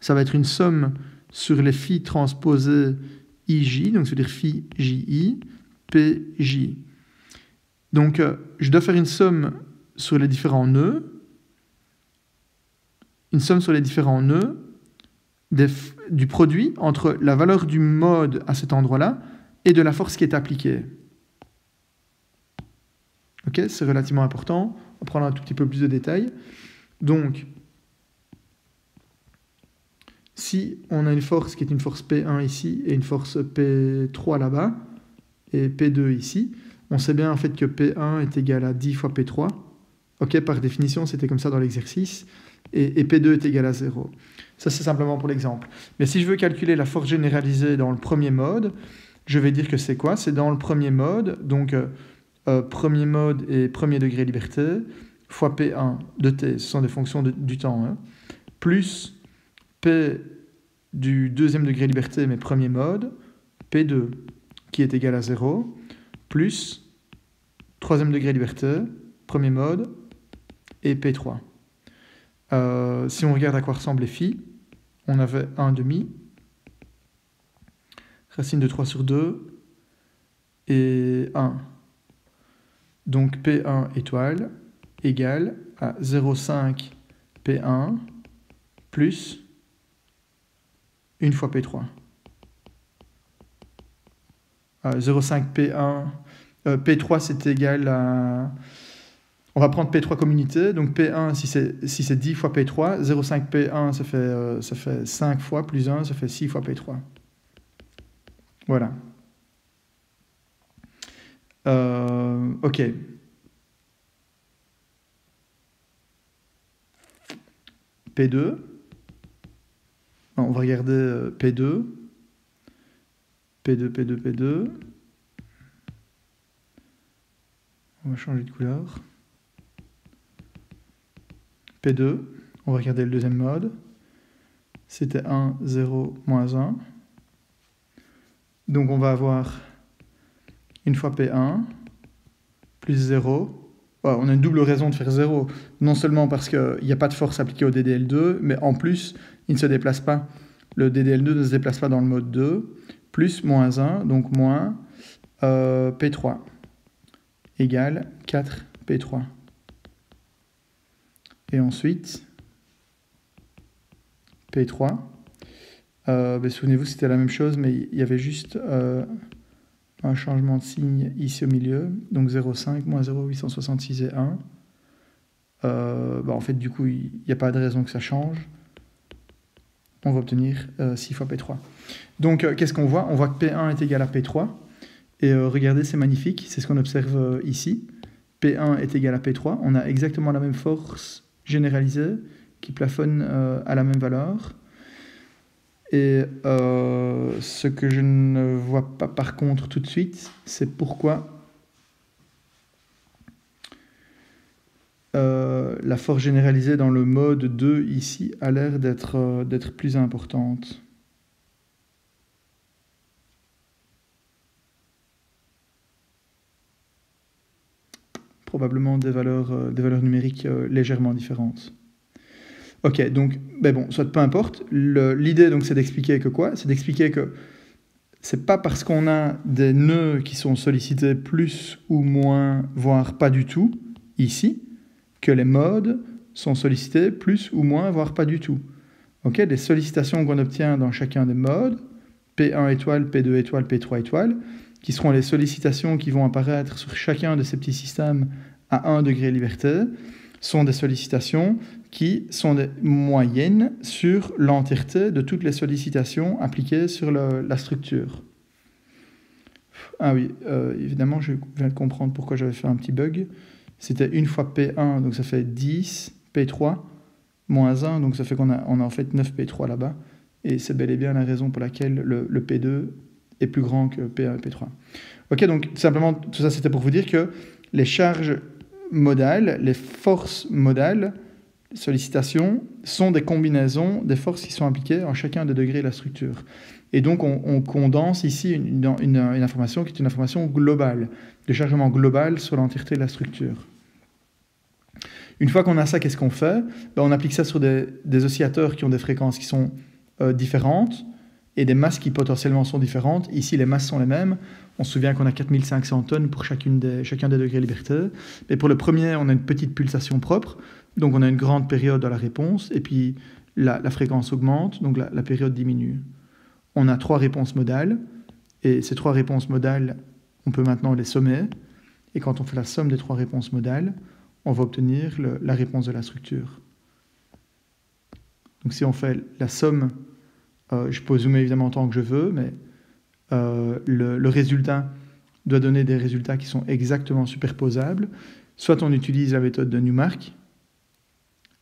A: ça va être une somme sur les phi transposés IJ, donc c'est-à-dire phi JI, PJ. Donc, je dois faire une somme sur les différents nœuds. une somme sur les différents nœuds du produit entre la valeur du mode à cet endroit-là et de la force qui est appliquée. Ok, c'est relativement important. On va prendre un tout petit peu plus de détails. Donc, si on a une force qui est une force P1 ici et une force P3 là-bas, et P2 ici, on sait bien en fait que P1 est égal à 10 fois P3. Ok, par définition, c'était comme ça dans l'exercice. Et P2 est égal à 0. Ça, c'est simplement pour l'exemple. Mais si je veux calculer la force généralisée dans le premier mode, je vais dire que c'est quoi? C'est dans le premier mode, donc premier mode et premier degré liberté, fois P1 de t, ce sont des fonctions du temps, hein, plus P du deuxième degré liberté, mais premier mode, P2, qui est égal à 0, plus troisième degré liberté, premier mode, et P3. Si on regarde à quoi ressemble les phi, on avait 1 demi, racine de 3 sur 2, et 1. Donc P1 étoile égale à 0,5 P1 plus 1 fois P3. 0,5 P1, P3 c'est égal à... On va prendre P3 comme unité, donc P1 si c'est 10 fois P3, 0,5 P1 ça fait 5 fois plus 1, ça fait 6 fois P3. Voilà. Ok. P2. On va regarder P2. P2. On va changer de couleur. P2. On va regarder le deuxième mode. C'était 1, 0, moins 1. Donc on va avoir une fois P1 plus 0. On a une double raison de faire 0. Non seulement parce qu'il n'y a pas de force appliquée au DDL2, mais en plus, il ne se déplace pas. Le DDL2 ne se déplace pas dans le mode 2. Plus moins 1, donc moins P3 égale 4 P3. Et ensuite, P3. Souvenez-vous, c'était la même chose, mais il y avait juste un changement de signe ici au milieu. Donc 0,5, moins 0,866 et 1. En fait, du coup, il n'y a pas de raison que ça change. On va obtenir 6 fois P3. Donc, qu'est-ce qu'on voit? On voit que P1 est égal à P3. Et regardez, c'est magnifique. C'est ce qu'on observe ici. P1 est égal à P3. On a exactement la même force généralisée qui plafonne à la même valeur. Et ce que je ne vois pas par contre tout de suite, c'est pourquoi la force généralisée dans le mode 2 ici a l'air d'être plus importante. Probablement des valeurs numériques légèrement différentes. Ok, donc, soit peu importe. L'idée, donc, c'est d'expliquer que quoi? C'est d'expliquer que c'est pas parce qu'on a des nœuds qui sont sollicités plus ou moins, voire pas du tout, ici, que les modes sont sollicités plus ou moins, voire pas du tout. Ok, les sollicitations qu'on obtient dans chacun des modes, P1 étoile, P2 étoile, P3 étoile, qui seront les sollicitations qui vont apparaître sur chacun de ces petits systèmes à 1 degré liberté, sont des sollicitations qui sont des moyennes sur l'entièreté de toutes les sollicitations appliquées sur la structure. Ah oui, évidemment, je viens de comprendre pourquoi j'avais fait un petit bug. C'était 1 fois P1, donc ça fait 10, P3, moins 1, donc ça fait qu'on a en fait 9 P3 là-bas. Et c'est bel et bien la raison pour laquelle le P2 est plus grand que P1 et P3. Ok, donc simplement, tout ça c'était pour vous dire que les charges modales, les forces modales, les sollicitations, sont des combinaisons des forces qui sont appliquées en chacun des degrés de la structure. Et donc on condense ici une information qui est une information globale, de chargement global sur l'entièreté de la structure. Une fois qu'on a ça, qu'est-ce qu'on fait? On applique ça sur des oscillateurs qui ont des fréquences qui sont différentes et des masses qui potentiellement sont différentes. Ici, les masses sont les mêmes. On se souvient qu'on a 4500 tonnes pour chacun des degrés de liberté. Mais pour le premier, on a une petite pulsation propre. Donc on a une grande période dans la réponse, et puis la fréquence augmente, donc la période diminue. On a 3 réponses modales, et ces 3 réponses modales, on peut maintenant les sommer, et quand on fait la somme des 3 réponses modales, on va obtenir la réponse de la structure. Donc si on fait la somme, je peux zoomer évidemment tant que je veux, mais le résultat doit donner des résultats qui sont exactement superposables. Soit on utilise la méthode de Newmark,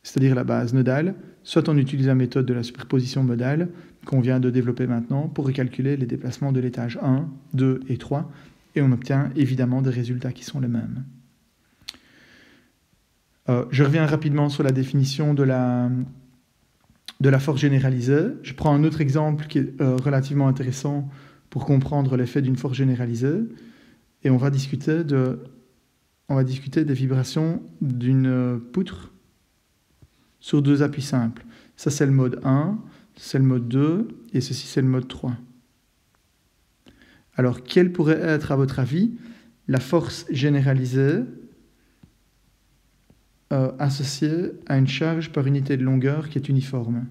A: c'est-à-dire la base nodale, soit on utilise la méthode de la superposition modale qu'on vient de développer maintenant pour recalculer les déplacements de l'étage 1, 2 et 3, et on obtient évidemment des résultats qui sont les mêmes. Je reviens rapidement sur la définition de la force généralisée. Je prends un autre exemple qui est relativement intéressant pour comprendre l'effet d'une force généralisée, et on va discuter des vibrations d'une poutre sur 2 appuis simples. Ça, c'est le mode 1, c'est le mode 2, et ceci, c'est le mode 3. Alors, quelle pourrait être, à votre avis, la force généralisée associée à une charge par unité de longueur qui est uniforme?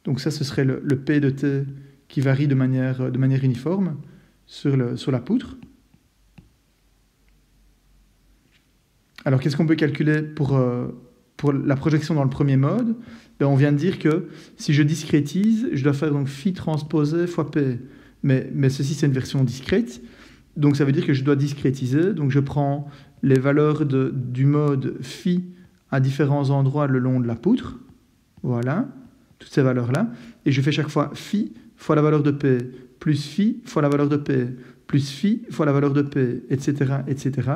A: Donc ça, ce serait le P de T qui varie de manière uniforme sur la poutre. Alors, qu'est-ce qu'on peut calculer pour la projection dans le premier mode? On vient de dire que si je discrétise, je dois faire donc phi transposé fois P. Mais ceci, c'est une version discrète. Donc, ça veut dire que je dois discrétiser. Donc, je prends les valeurs du mode phi à différents endroits le long de la poutre. Voilà, toutes ces valeurs-là. Et je fais chaque fois phi fois la valeur de P, plus phi fois la valeur de P, plus phi fois la valeur de P, etc., etc.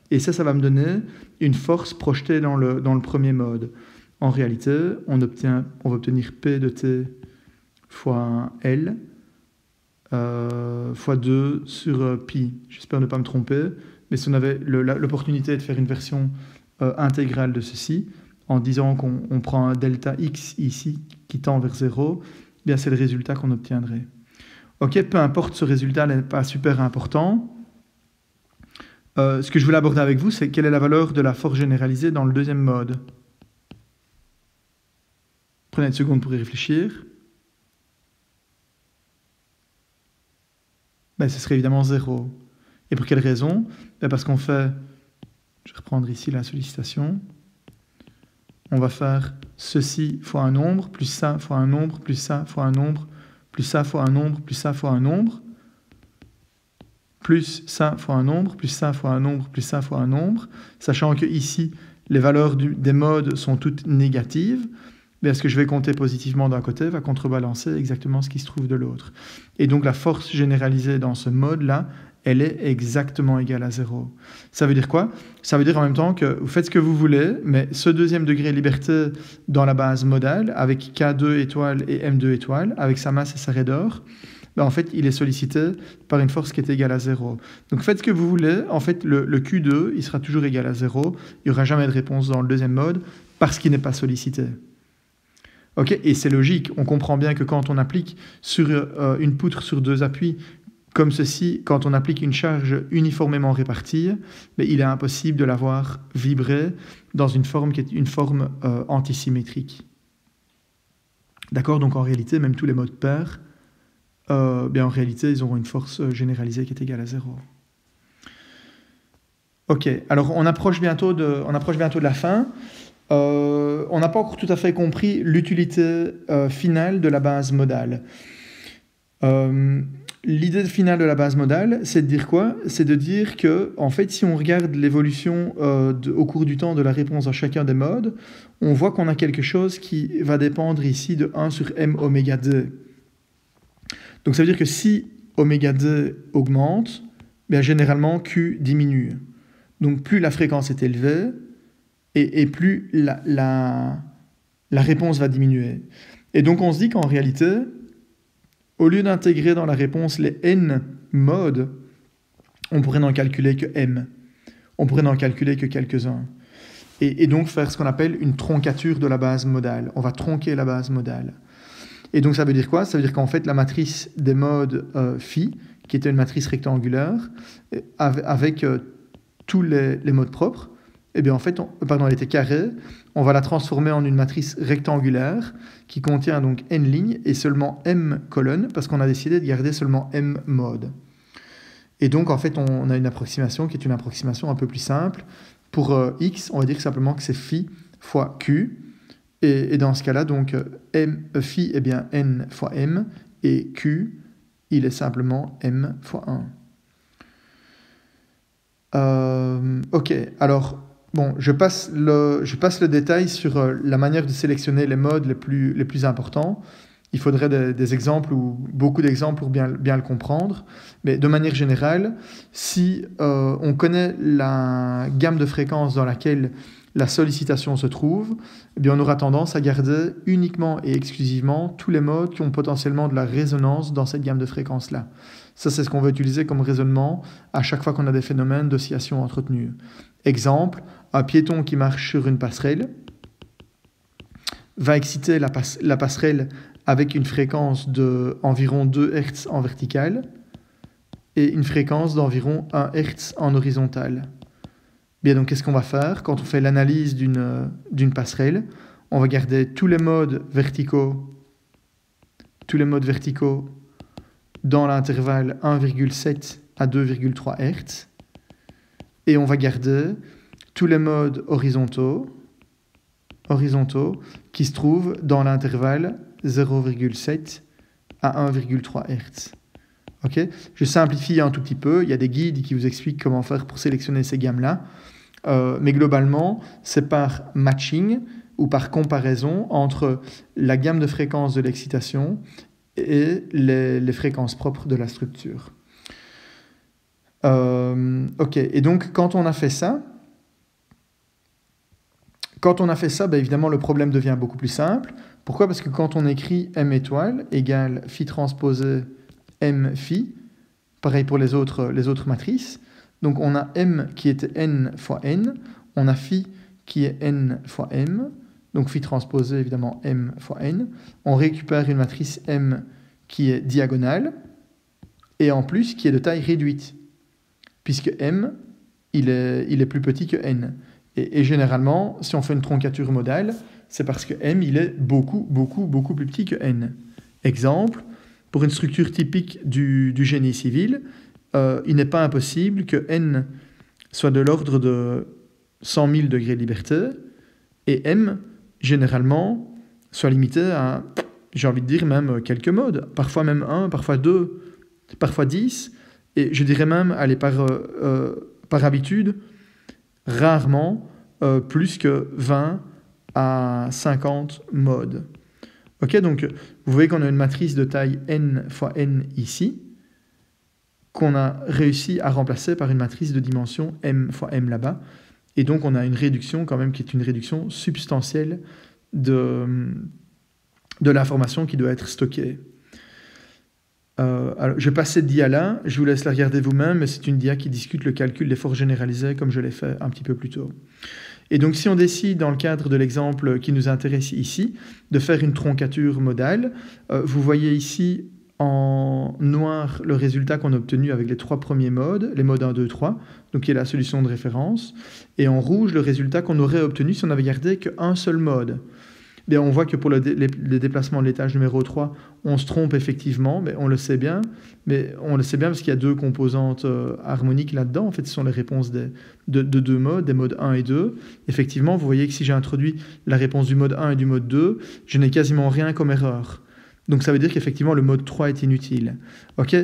A: Et ça va me donner une force projetée dans le premier mode. En réalité, on va obtenir P de T fois L fois 2 sur pi. J'espère ne pas me tromper, mais si on avait l'opportunité de faire une version intégrale de ceci, en disant qu'on prend un delta x ici qui tend vers 0, bien c'est le résultat qu'on obtiendrait. Ok, peu importe, ce résultat n'est pas super important. Ce que je voulais aborder avec vous, c'est quelle est la valeur de la force généralisée dans le deuxième mode. Prenez une seconde pour y réfléchir. Ben, ce serait évidemment 0. Et pour quelle raison? Ben, parce qu'on fait, je vais reprendre ici la sollicitation, on va faire ceci fois un nombre, plus ça fois un nombre, plus ça fois un nombre, plus ça fois un nombre, plus ça fois un nombre, plus ça fois un nombre, plus ça fois un nombre, plus ça fois un nombre, sachant que ici, les valeurs des modes sont toutes négatives, bien ce que je vais compter positivement d'un côté va contrebalancer exactement ce qui se trouve de l'autre. Et donc la force généralisée dans ce mode-là, elle est exactement égale à 0. Ça veut dire quoi? Ça veut dire en même temps que vous faites ce que vous voulez, mais ce deuxième degré de liberté dans la base modale, avec K2 étoile et M2 étoile, avec sa masse et sa raideur, ben en fait, il est sollicité par une force qui est égale à 0. Donc faites ce que vous voulez, en fait, le Q2, il sera toujours égal à 0. Il n'y aura jamais de réponse dans le deuxième mode, parce qu'il n'est pas sollicité. Okay, et c'est logique, on comprend bien que quand on applique sur une poutre sur 2 appuis, comme ceci, quand on applique une charge uniformément répartie, mais il est impossible de l'avoir vibré dans une forme qui est une forme antisymétrique. D'accord? Donc en réalité, même tous les modes pairs, bien en réalité, ils auront une force généralisée qui est égale à 0. Ok, alors on approche bientôt de la fin. On n'a pas encore tout à fait compris l'utilité finale de la base modale. L'idée finale de la base modale, c'est de dire quoi? C'est de dire que, en fait, si on regarde l'évolution au cours du temps de la réponse à chacun des modes, on voit qu'on a quelque chose qui va dépendre ici de 1 sur m oméga d. Donc ça veut dire que si oméga d augmente, bien, généralement Q diminue. Donc plus la fréquence est élevée, et plus la réponse va diminuer. Et donc on se dit qu'en réalité, au lieu d'intégrer dans la réponse les n modes, on pourrait n'en calculer que m. On pourrait n'en calculer que quelques-uns. Et donc faire ce qu'on appelle une troncature de la base modale. On va tronquer la base modale. Et donc ça veut dire quoi? Ça veut dire qu'en fait la matrice des modes phi, qui était une matrice rectangulaire, avec tous les modes propres, eh bien en fait, elle était carrée, on va la transformer en une matrice rectangulaire qui contient donc n lignes et seulement m colonnes, parce qu'on a décidé de garder seulement m modes. Et donc en fait, on a une approximation qui est une approximation un peu plus simple. Pour x, on va dire simplement que c'est phi fois q, et dans ce cas-là, donc phi est bien n fois m, et q, il est simplement m fois 1. Ok, alors, bon, je passe le détail sur la manière de sélectionner les modes les plus importants. Il faudrait des exemples ou beaucoup d'exemples pour bien le comprendre. Mais de manière générale, si on connaît la gamme de fréquences dans laquelle la sollicitation se trouve, eh bien on aura tendance à garder uniquement et exclusivement tous les modes qui ont potentiellement de la résonance dans cette gamme de fréquences-là. Ça, c'est ce qu'on va utiliser comme raisonnement à chaque fois qu'on a des phénomènes d'oscillation entretenue. Exemple, un piéton qui marche sur une passerelle va exciter la passerelle avec une fréquence d'environ 2 Hz en verticale et une fréquence d'environ 1 Hz en horizontale. Bien, donc qu'est-ce qu'on va faire? Quand on fait l'analyse d'une passerelle, on va garder tous les modes verticaux dans l'intervalle 1,7 à 2,3 Hz, et on va garder tous les modes horizontaux qui se trouvent dans l'intervalle 0,7 à 1,3 Hz. Okay? Je simplifie un tout petit peu, il y a des guides qui vous expliquent comment faire pour sélectionner ces gammes-là, mais globalement, c'est par matching ou par comparaison entre la gamme de fréquences de l'excitation et les fréquences propres de la structure. Ok, et donc quand on a fait ça, évidemment le problème devient beaucoup plus simple. Pourquoi? Parce que quand on écrit m étoile égale phi transposé m phi, pareil pour les autres matrices, donc on a m qui est n fois n, on a phi qui est n fois m, donc phi transposé évidemment m fois n, on récupère une matrice m qui est diagonale, et en plus qui est de taille réduite, puisque m, il est plus petit que n. Et généralement, si on fait une troncature modale, c'est parce que m, il est beaucoup plus petit que n. Exemple, pour une structure typique du génie civil, il n'est pas impossible que n soit de l'ordre de 100 000 degrés de liberté, et m, généralement, soit limité à, j'ai envie de dire, même quelques modes, parfois même 1, parfois 2, parfois 10, et je dirais même, allez, par habitude, rarement plus que 20 à 50 modes. Ok, donc vous voyez qu'on a une matrice de taille n fois n ici, qu'on a réussi à remplacer par une matrice de dimension m fois m là-bas, et donc on a une réduction quand même qui est une réduction substantielle de l'information qui doit être stockée. Alors, je passe cette dia-là, je vous laisse la regarder vous-même, mais c'est une dia qui discute le calcul des forces généralisées, comme je l'ai fait un petit peu plus tôt. Et donc, si on décide, dans le cadre de l'exemple qui nous intéresse ici, de faire une troncature modale, vous voyez ici en noir le résultat qu'on a obtenu avec les 3 premiers modes, les modes 1, 2, 3, donc qui est la solution de référence, et en rouge le résultat qu'on aurait obtenu si on n'avait gardé qu'un seul mode. Bien, on voit que pour le déplacement de l'étage numéro 3, on se trompe effectivement, mais on le sait bien parce qu'il y a 2 composantes harmoniques là-dedans. En fait, ce sont les réponses de 2 modes, des modes 1 et 2. Effectivement, vous voyez que si j'ai introduit la réponse du mode 1 et du mode 2, je n'ai quasiment rien comme erreur. Donc ça veut dire qu'effectivement, le mode 3 est inutile. Ok,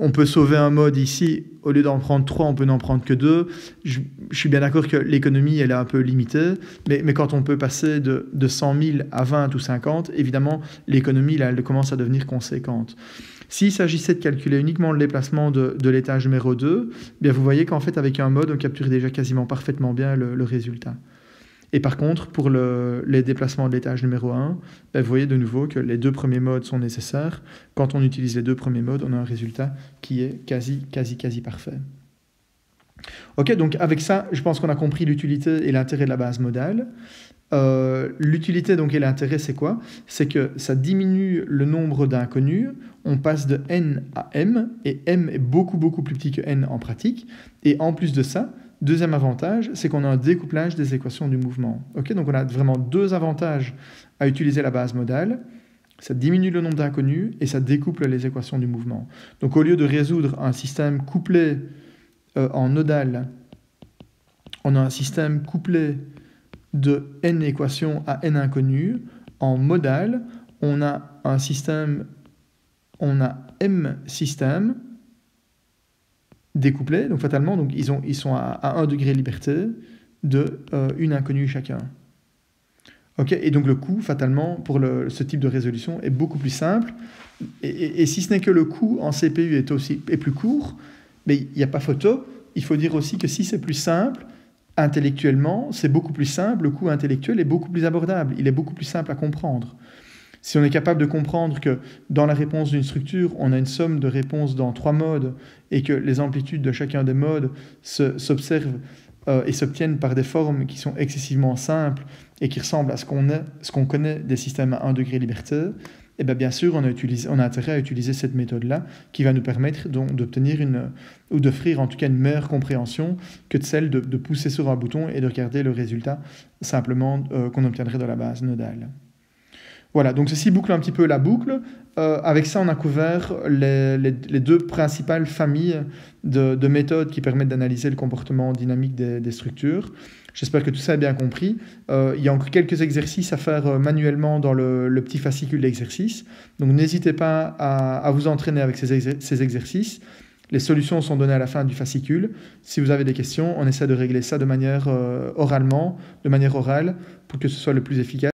A: on peut sauver un mode ici, au lieu d'en prendre 3, on peut n'en prendre que 2. Je suis bien d'accord que l'économie, elle est un peu limitée, mais quand on peut passer de 100 000 à 20 ou 50, évidemment, l'économie, là, elle commence à devenir conséquente. S'il s'agissait de calculer uniquement le déplacement de l'étage numéro 2, bien vous voyez qu'en fait, avec un mode, on capture déjà quasiment parfaitement bien le résultat. Et par contre, pour les déplacements de l'étage numéro 1, ben vous voyez de nouveau que les 2 premiers modes sont nécessaires. Quand on utilise les 2 premiers modes, on a un résultat qui est quasi parfait. Ok, donc avec ça, je pense qu'on a compris l'utilité et l'intérêt de la base modale. L'utilité donc et l'intérêt, c'est quoi? C'est que ça diminue le nombre d'inconnus. On passe de n à m, et m est beaucoup plus petit que n en pratique. Et en plus de ça, Deuxième avantage, c'est qu'on a un découplage des équations du mouvement. Okay, donc on a vraiment deux avantages à utiliser la base modale. Ça diminue le nombre d'inconnus et ça découple les équations du mouvement. Donc au lieu de résoudre un système couplé en nodal, on a un système couplé de n équations à n inconnus. En modal, on a un système, on a m systèmes découplés, donc fatalement, donc ils sont à 1 degré de liberté de une inconnue chacun. Okay, et donc le coût, fatalement, pour ce type de résolution est beaucoup plus simple. Et si ce n'est que le coût en CPU est plus court, mais il n'y a pas photo. Il faut dire aussi que si c'est plus simple, intellectuellement, c'est beaucoup plus simple. Le coût intellectuel est beaucoup plus abordable. Il est beaucoup plus simple à comprendre. Si on est capable de comprendre que dans la réponse d'une structure, on a une somme de réponses dans 3 modes et que les amplitudes de chacun des modes s'observent et s'obtiennent par des formes qui sont excessivement simples et qui ressemblent à ce qu'on connaît des systèmes à 1 degré de liberté, et bien sûr, on a intérêt à utiliser cette méthode-là qui va nous permettre d'obtenir ou d'offrir en tout cas une meilleure compréhension que de celle de pousser sur un bouton et de regarder le résultat simplement qu'on obtiendrait dans la base nodale. Voilà, donc ceci boucle un petit peu la boucle. Avec ça, on a couvert les deux principales familles de méthodes qui permettent d'analyser le comportement dynamique des structures. J'espère que tout ça est bien compris. Il y a encore quelques exercices à faire manuellement dans le petit fascicule d'exercices. Donc n'hésitez pas à vous entraîner avec ces exercices. Les solutions sont données à la fin du fascicule. Si vous avez des questions, on essaie de régler ça de manière orale, pour que ce soit le plus efficace.